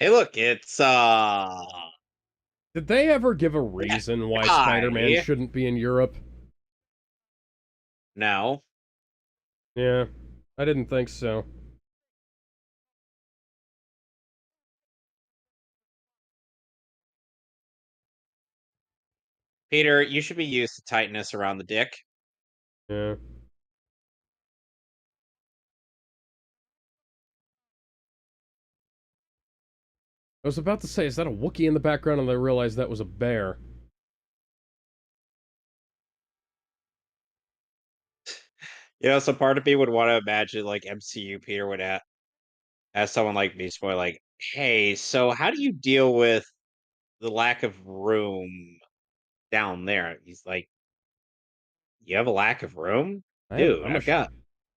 Hey, look, it's Did they ever give a that reason why Spider-Man guy. shouldn't be in Europe? No. Yeah, I didn't think so. Peter, you should be used to tightness around the dick. Yeah. I was about to say, is that a Wookiee in the background? And I realized that was a bear. You know, some part of me would want to imagine like MCU Peter would ask someone like Beast Boy, like, hey, so how do you deal with the lack of room down there? He's like, you have a lack of room? Dude, I'm a I've got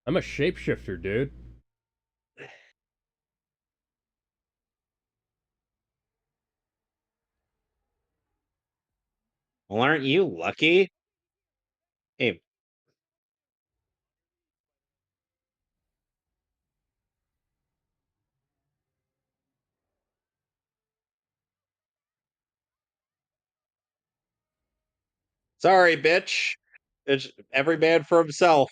I'm a shapeshifter, dude. well, aren't you lucky? Hey, sorry, bitch. It's every man for himself.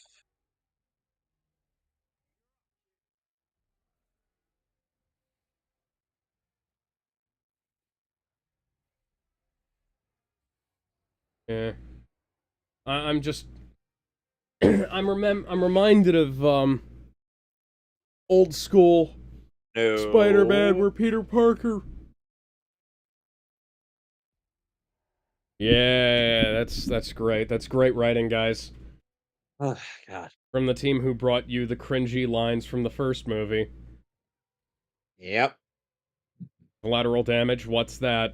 Yeah. I'm just I'm reminded of old school Spider-Man No. where Peter Parker. Yeah, that's great. That's great writing, guys. Oh, God. From the team who brought you the cringy lines from the first movie. Yep. Collateral damage, what's that?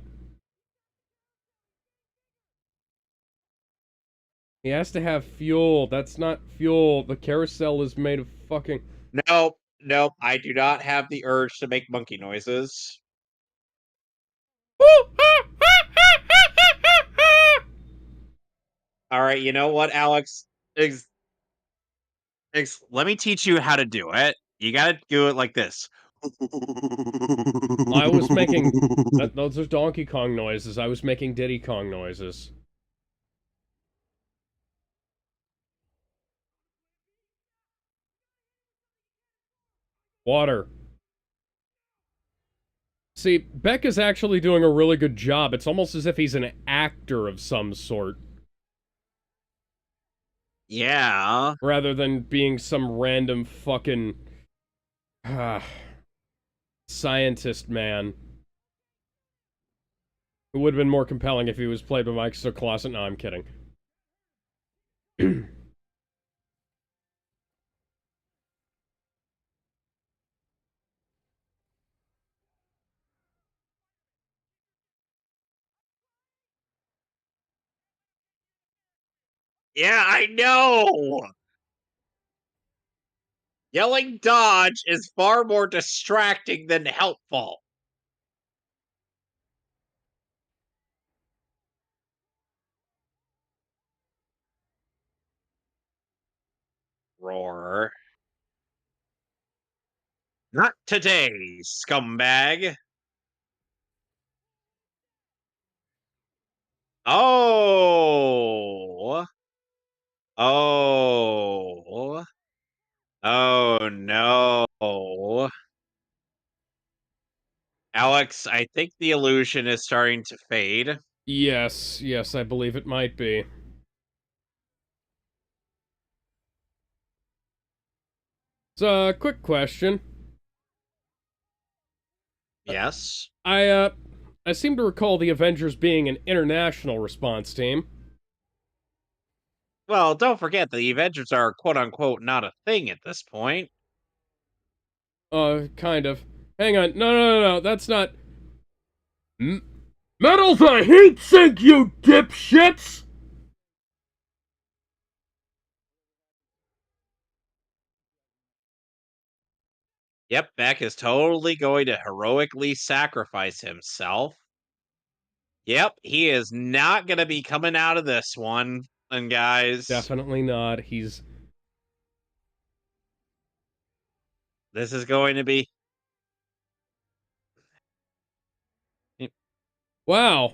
He has to have fuel. That's not fuel. The carousel is made of fucking... Nope. Nope, I do not have the urge to make monkey noises. All right, you know what, Alex? Let me teach you how to do it. You gotta do it like this. I was making... those are Donkey Kong noises. I was making Diddy Kong noises. Water. See, Beck is actually doing a really good job. It's almost as if he's an actor of some sort. Yeah. Rather than being some random fucking... scientist man. It would have been more compelling if he was played by Mike Clausen. No, I'm kidding. Yeah, I know. Yelling dodge is far more distracting than helpful. Roar. Not today, scumbag. Oh. Oh. Oh no. Alex, I think the illusion is starting to fade. Yes, yes, I believe it might be. So, quick question. Yes. I seem to recall the Avengers being an international response team. Well, don't forget the Avengers are quote unquote not a thing at this point. Kind of. Hang on. No, that's not... Metals a heat sink, you dipshits! Yep, Beck is totally going to heroically sacrifice himself. Yep, he is not going to be coming out of this one. And guys, Definitely not. He's... this is going to be. Wow.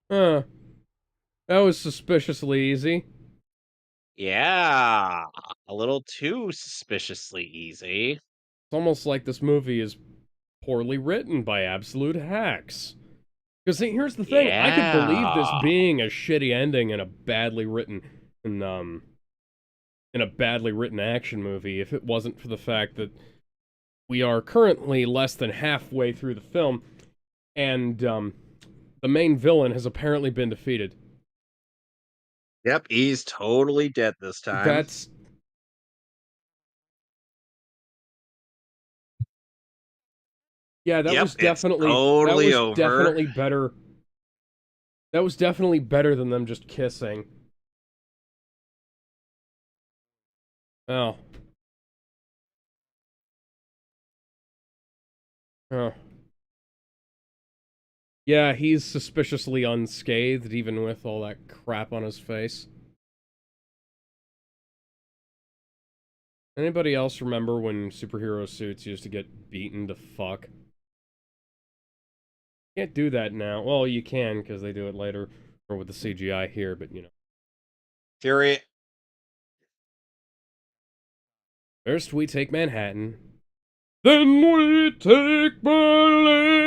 Huh. That was suspiciously easy. Yeah, a little too suspiciously easy. It's almost like this movie is poorly written by absolute hacks. Because here's the thing, I could believe this Yeah. being a shitty ending in a badly written, in, in a badly written action movie if it wasn't for the fact that we are currently less than halfway through the film, and, the main villain has apparently been defeated. Yep, he's totally dead this time. That's... Yeah, that Yep, was it's definitely... That totally was over. definitely better... That was definitely better than them just kissing. Oh. Oh. Yeah, he's suspiciously unscathed, even with all that crap on his face. Anybody else remember when superhero suits used to get beaten to fuck? Can't do that now. Well, you can, because they do it later, or with the CGI here, but you know. Fury. First we take Manhattan. Then we take Berlin!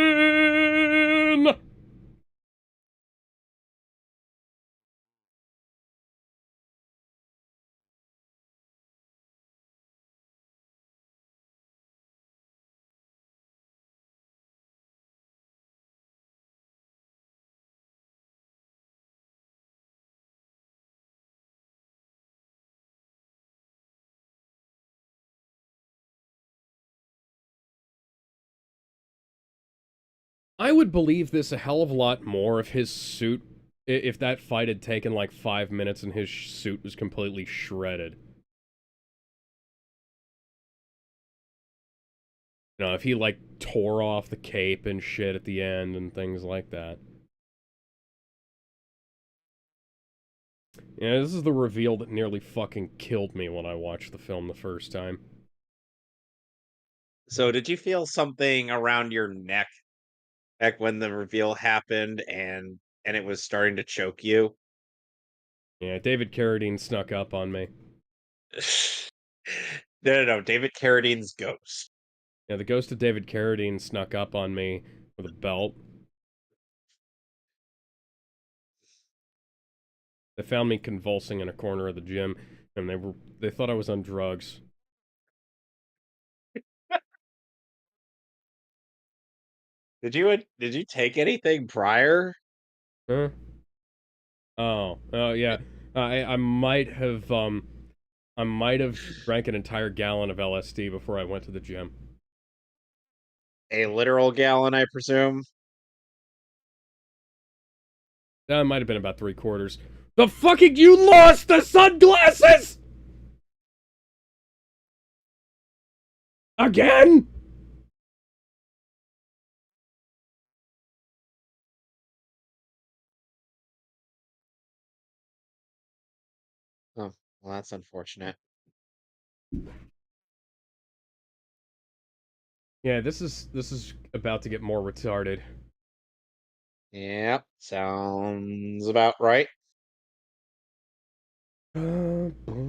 I would believe this a hell of a lot more if his suit, if that fight had taken like 5 minutes and his suit was completely shredded. You know, if he, like, tore off the cape and shit at the end and things like that. Yeah, this is the reveal that nearly fucking killed me when I watched the film the first time. So did you feel something around your neck back when the reveal happened and it was starting to choke you? Yeah, David Carradine snuck up on me. No, no, no, David Carradine's ghost. Yeah, the ghost of David Carradine snuck up on me with a belt. They found me convulsing in a corner of the gym, and they thought I was on drugs. Did you take anything prior? Huh? Oh, yeah. I might have drank an entire gallon of LSD before I went to the gym. A literal gallon, I presume? That might have been about 3/4. The fucking you lost the sunglasses again. Oh, well, that's unfortunate. Yeah, this is about to get more retarded. Yep, sounds about right. Yeah.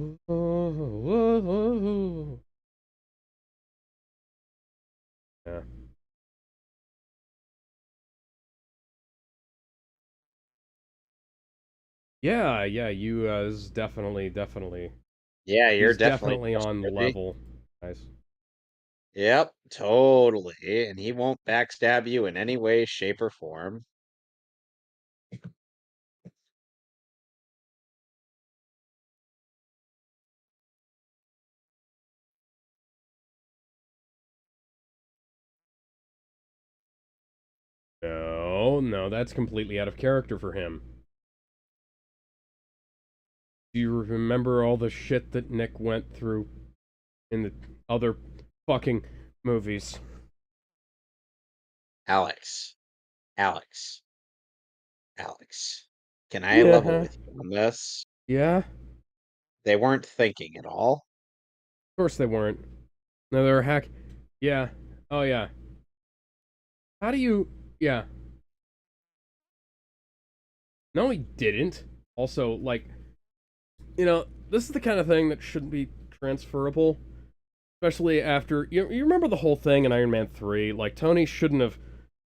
Yeah, you, this is definitely, Yeah, you're he's definitely definitely on trustworthy. level, guys. Yep, totally, and he won't backstab you in any way, shape, or form. No, that's completely out of character for him. Do you remember all the shit that Nick went through in the other fucking movies? Alex, Alex, Alex, can I level Yeah. with you on this? Yeah? Of They weren't thinking at all. course they weren't. No, they were hack. Yeah. Oh, yeah. How do you. Yeah. No, he didn't. Also, like, this is the kind of thing that shouldn't be transferable. Especially after. You remember the whole thing in Iron Man 3? Like, Tony shouldn't have.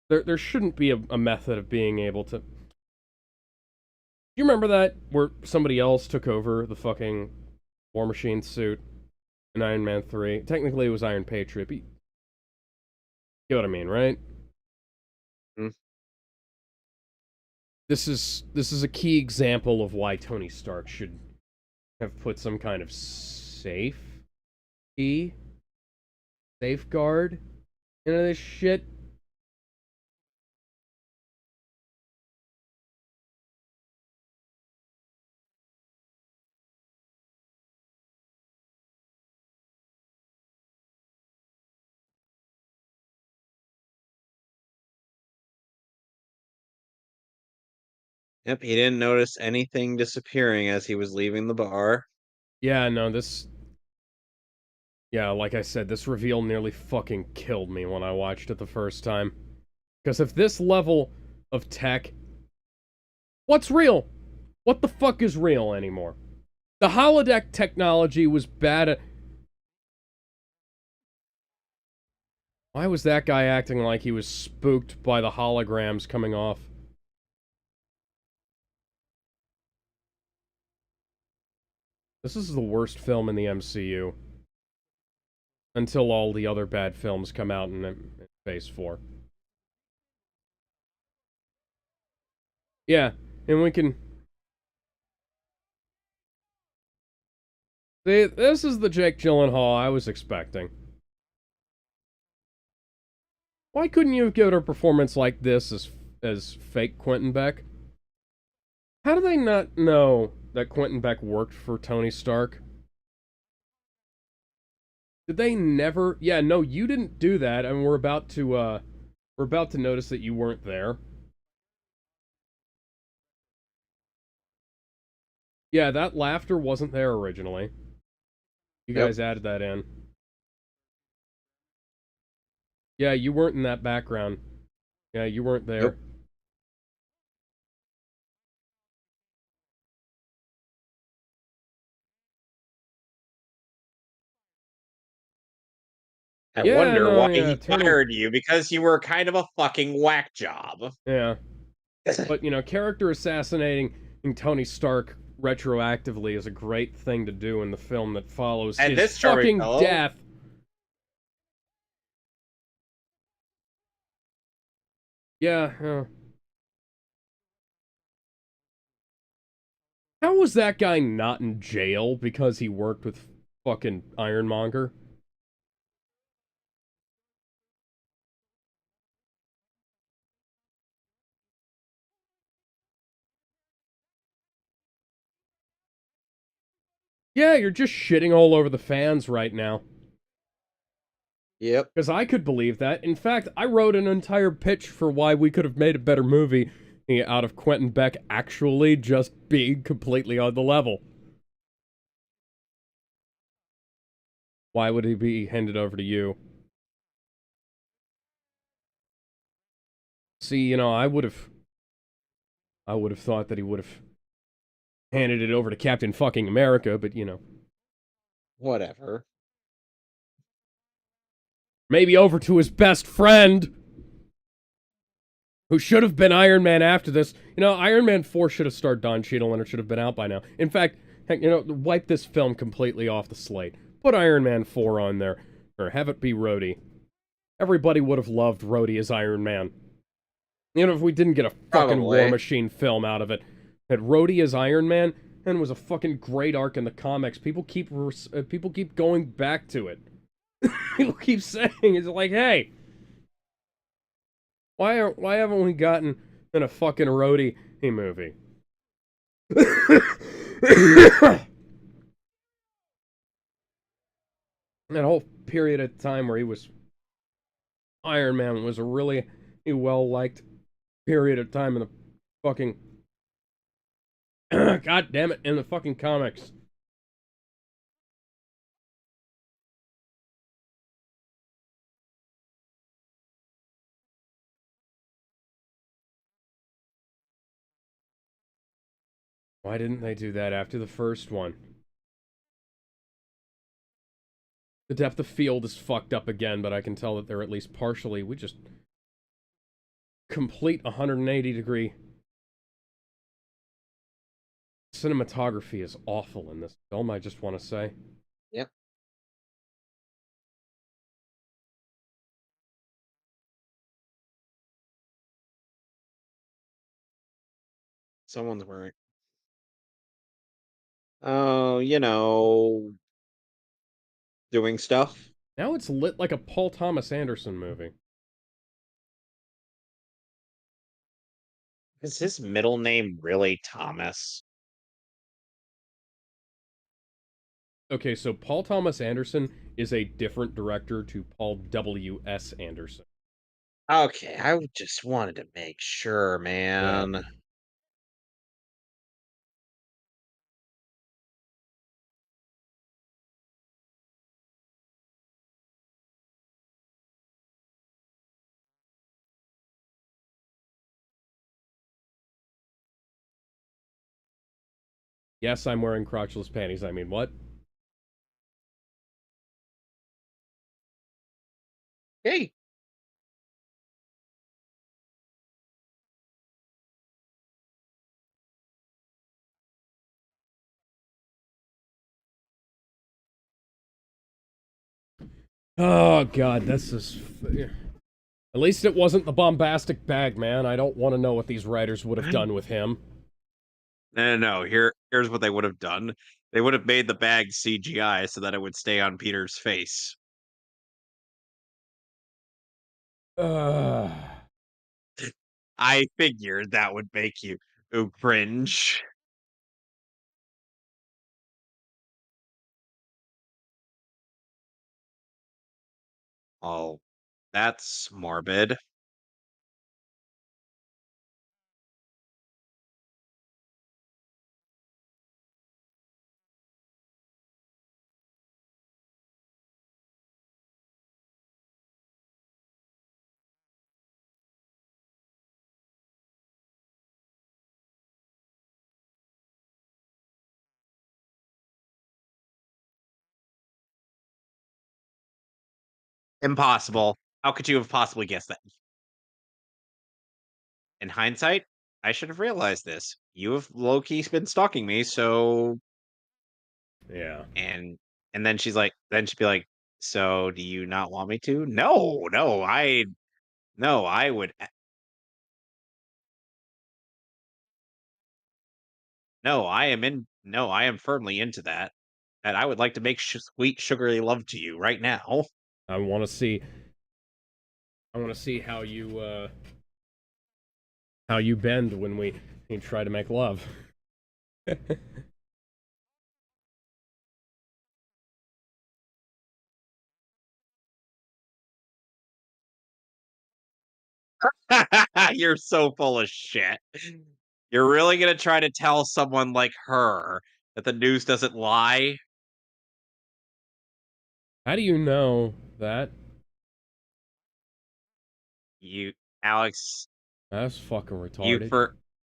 There shouldn't be a method of being able to. You remember that? Where somebody else took over the fucking War Machine suit in Iron Man 3? Technically, it was Iron Patriot, but you get what I mean, right? Mm, This is a key example of why Tony Stark should have put some kind of safeguard into this shit. yep, he didn't notice anything disappearing as he was leaving the bar. Yeah, no, yeah, like I said, this reveal nearly fucking killed me when I watched it the first time. Because if this level of tech, what's real? What the fuck is real anymore? The holodeck technology was bad at. Why was that guy acting like he was spooked by the holograms coming off? This is the worst film in the MCU. Until all the other bad films come out in Phase 4. Yeah, and we can. See, this is the Jake Gyllenhaal I was expecting. Why couldn't you have given a performance like this as fake Quentin Beck? How do they not know that Quentin Beck worked for Tony Stark? Did they never? Yeah, no, you didn't do that, and we're about to notice that you weren't there. Yeah, that laughter wasn't there originally. You Yep. guys added that in. Yeah, you weren't in that background. Yeah, you weren't there. Nope. I Yeah, wonder no, why yeah, he turning. fired you because you were kind of a fucking whack job. Yeah, but character assassinating Tony Stark retroactively is a great thing to do in the film that follows And his this charming fucking fellow, death. Yeah, how was that guy not in jail because he worked with fucking Ironmonger? Yeah, you're just shitting all over the fans right now. yep, Because I could believe that. In fact, I wrote an entire pitch for why we could have made a better movie out of Quentin Beck actually just being completely on the level. Why would he be handed over to you? See, I would have thought that he would have handed it over to Captain fucking America, but whatever. maybe over to his best friend, who should have been Iron Man after this. Iron Man 4 should have starred Don Cheadle and it should have been out by now. In fact, heck, wipe this film completely off the slate. Put Iron Man 4 on there, or have it be Rhodey. Everybody would have loved Rhodey as Iron Man. If we didn't get a fucking War Probably. Machine film out of it, had Rhodey as Iron Man, and was a fucking great arc in the comics. People keep going back to it. People keep saying it's like, hey, why haven't we gotten in a fucking Rhodey movie? That whole period of time where he was Iron Man was a really well liked period of time in the fucking god damn it in the fucking comics. Why didn't they do that after the first one? The depth of field is fucked up again, but I can tell that they're at least partially. We just complete 180-degree cinematography is awful in this film, I just want to say. Yep. Someone's wearing. Oh, doing stuff. Now it's lit like a Paul Thomas Anderson movie. Is his middle name really Thomas? Okay, so Paul Thomas Anderson is a different director to Paul W.S. Anderson. Okay, I just wanted to make sure, Yeah. man. Yes, I'm wearing crotchless panties. I mean, what? Hey, Oh, God, this is. At least it wasn't the bombastic bag, man. I don't want to know what these writers would have done with him. no, no, no. Here's what they would have done. They would have made the bag CGI so that it would stay on Peter's face. Uh, I figured that would make you cringe. Oh, that's morbid. Impossible. How could you have possibly guessed that? In hindsight, I should have realized this. You have low key been stalking me, so Yeah. and and then she'd be like, "So do you not want me to?" No, no, I would no, I am firmly into that. And I would like to make sweet sugary love to you right now. I want to see. I want to see how you bend when we try to make love. You're so full of shit. You're really gonna try to tell someone like her that the news doesn't lie? How do you know that? You Alex, That's fucking you retarded. for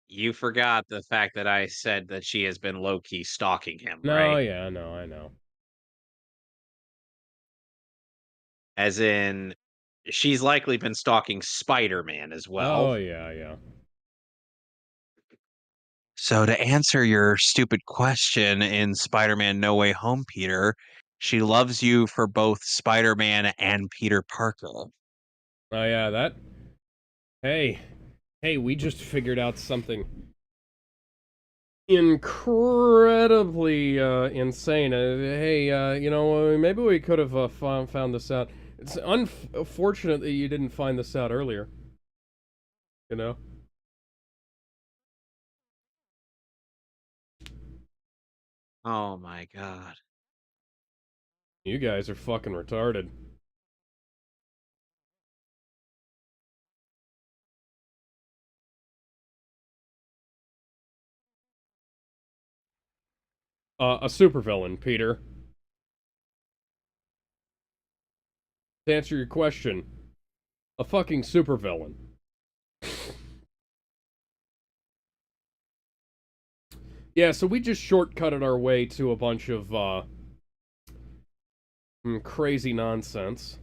you forgot the fact that I said that she has been low key stalking him, No, right? yeah, I know. As in, she's likely been stalking Spider-Man as well. Oh yeah, yeah. So to answer your stupid question in Spider-Man No Way Home, Peter, she loves you for both Spider-Man and Peter Parker. Oh yeah, that. Hey, hey, we just figured out something incredibly insane. Hey, maybe we could have found this out. It's unfortunate that you didn't find this out earlier. You know, Oh my god. you guys are fucking retarded. A supervillain, Peter. To answer your question, a fucking supervillain. Yeah, so we just shortcutted our way to a bunch of crazy nonsense.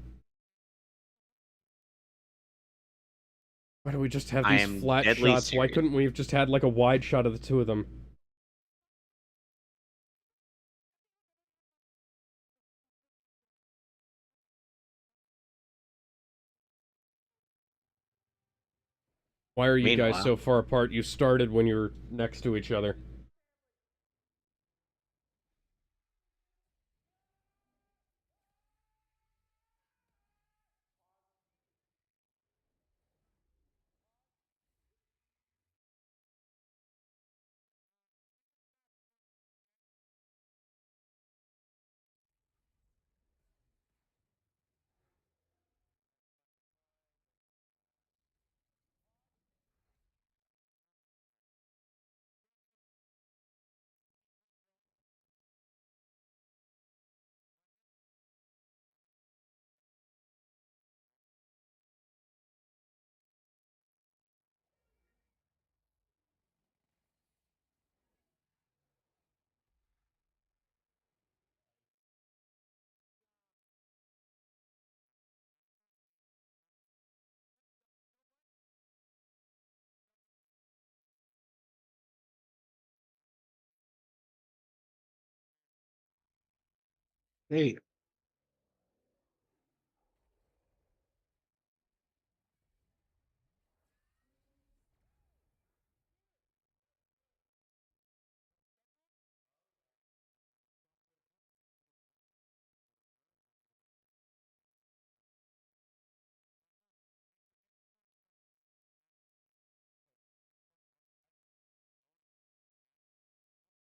Why do we just have I these am flat deadly shots? Why serious. couldn't we have just had like a wide shot of the two of them? Why are you guys Meanwhile, so far apart? You started when you were next to each other. hey,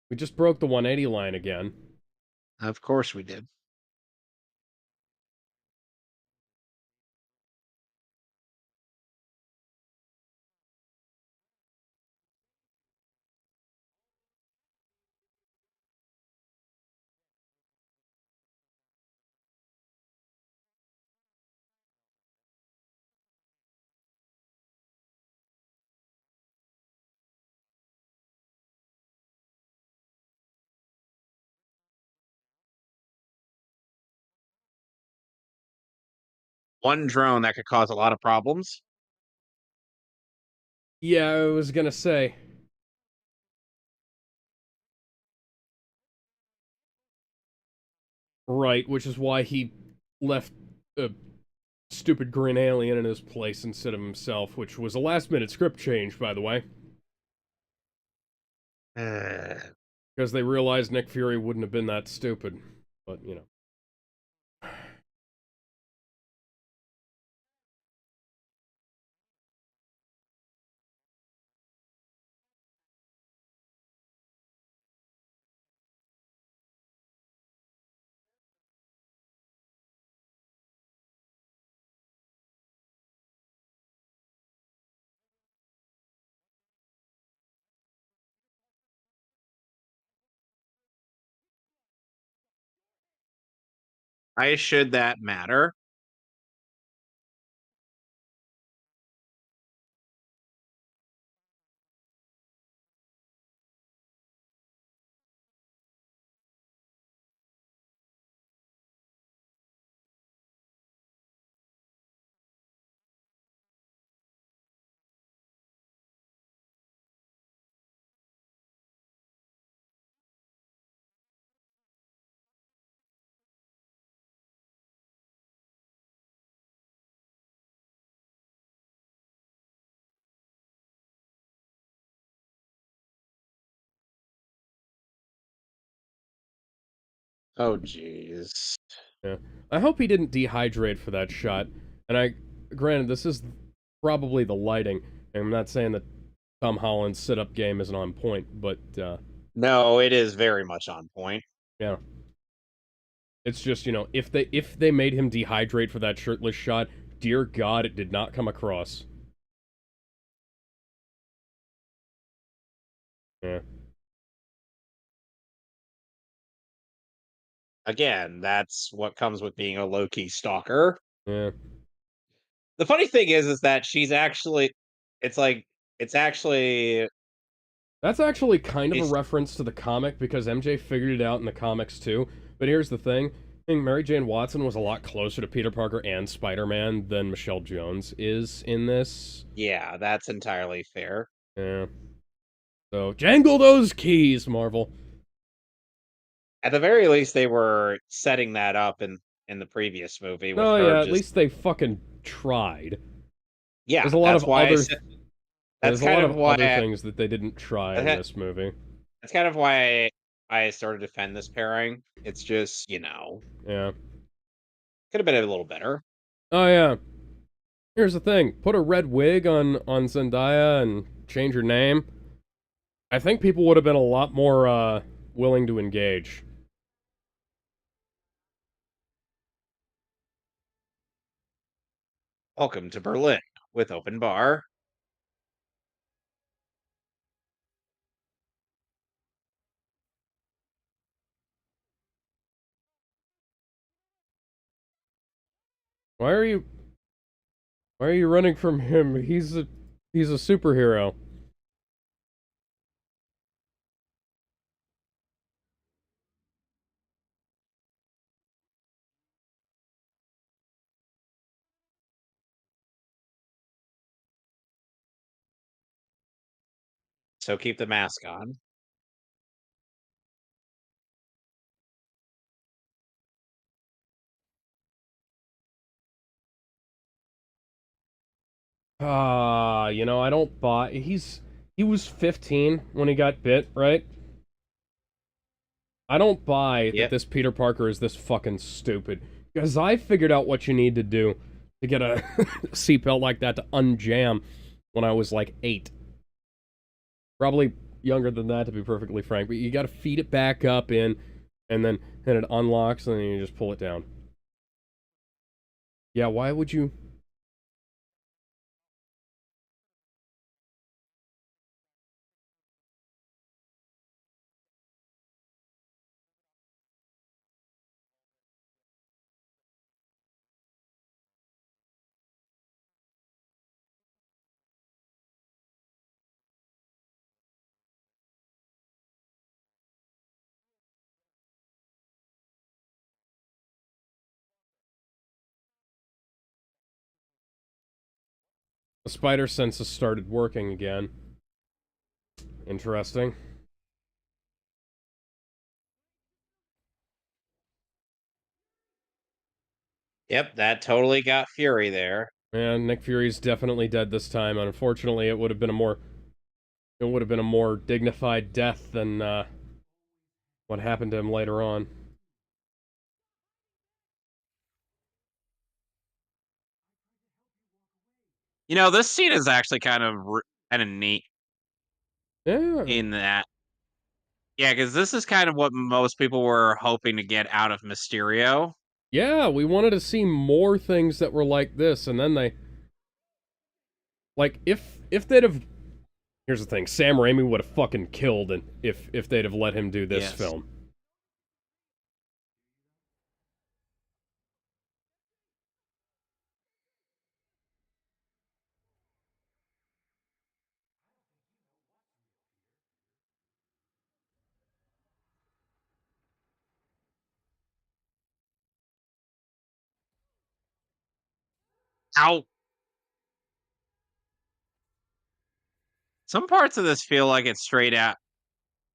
We just broke the 180 line again. of course we did. one drone that could cause a lot of problems. Yeah, I was gonna say. Right, which is why he left a stupid green alien in his place instead of himself, which was a last minute script change, by the way. Because they realized Nick Fury wouldn't have been that stupid. But, you know. Why should that matter? Oh, jeez. Yeah. I hope he didn't dehydrate for that shot. And granted, this is probably the lighting. And I'm not saying that Tom Holland's sit-up game isn't on point, but, No, it is very much on point. yeah. It's just, if they made him dehydrate for that shirtless shot, dear God, it did not come across. Yeah. Again, that's what comes with being a low-key stalker. Yeah. The funny thing is that she's actually it's like it's actually That's actually kind of a it's reference to the comic because MJ figured it out in the comics too. But here's the thing. I think Mary Jane Watson was a lot closer to Peter Parker and Spider-Man than Michelle Jones is in this. yeah, that's entirely fair. Yeah. So, jangle those keys, Marvel. At the very least, they were setting that up in the previous movie with Oh her yeah, at just least they fucking tried. There's yeah, a lot that's of why I other said that's there's a kind lot of of why other things that they didn't try in I this movie. that's kind of why I started to defend this pairing. It's just, Yeah. could have been a little better. Oh yeah. Here's the thing. Put a red wig on Zendaya and change her name. I think people would have been a lot more willing to engage. Welcome to Berlin with open bar. Why are you why are you running from him? He's a superhero. So keep the mask on. I don't buy he was 15 when he got bit, right? I don't buy that Yep. this Peter Parker is this fucking stupid. Because I figured out what you need to do to get a seatbelt like that to unjam when I was like 8. Probably younger than that, to be perfectly frank. But you gotta feed it back up in, and then it unlocks, and then you just pull it down. Yeah, why would you... The spider sense has started working again. Interesting. Yep, that totally got Fury there. And Nick Fury's definitely dead this time. Unfortunately, it would have been a more dignified death than what happened to him later on. This scene is actually kind of neat Yeah. in that. Yeah, because this is kind of what most people were hoping to get out of Mysterio. Yeah, we wanted to see more things that were like this, and then they like if they'd have here's the thing, Sam Raimi would have fucking killed and if they'd have let him do this Yes. film. Ow. Some parts of this feel like it's straight out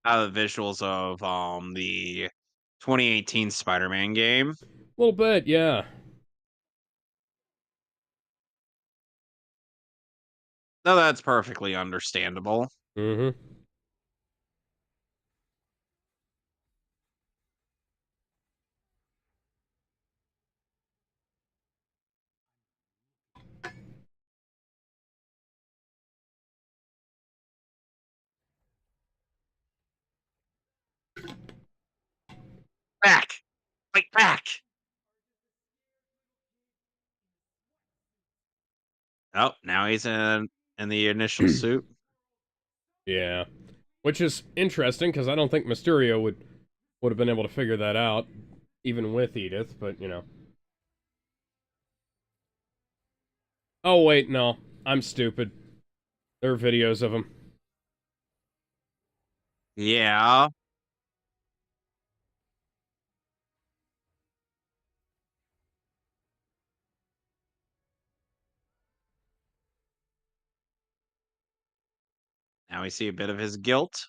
of the visuals of the 2018 Spider-Man game. A little bit, yeah. No, that's perfectly understandable. Mm-hmm. Back. Fight back. Oh, now he's in the initial suit. Yeah. Which is interesting, because I don't think Mysterio would have been able to figure that out, even with Edith, but you know. Oh wait, no. I'm stupid. There are videos of him. Yeah. Now we see a bit of his guilt.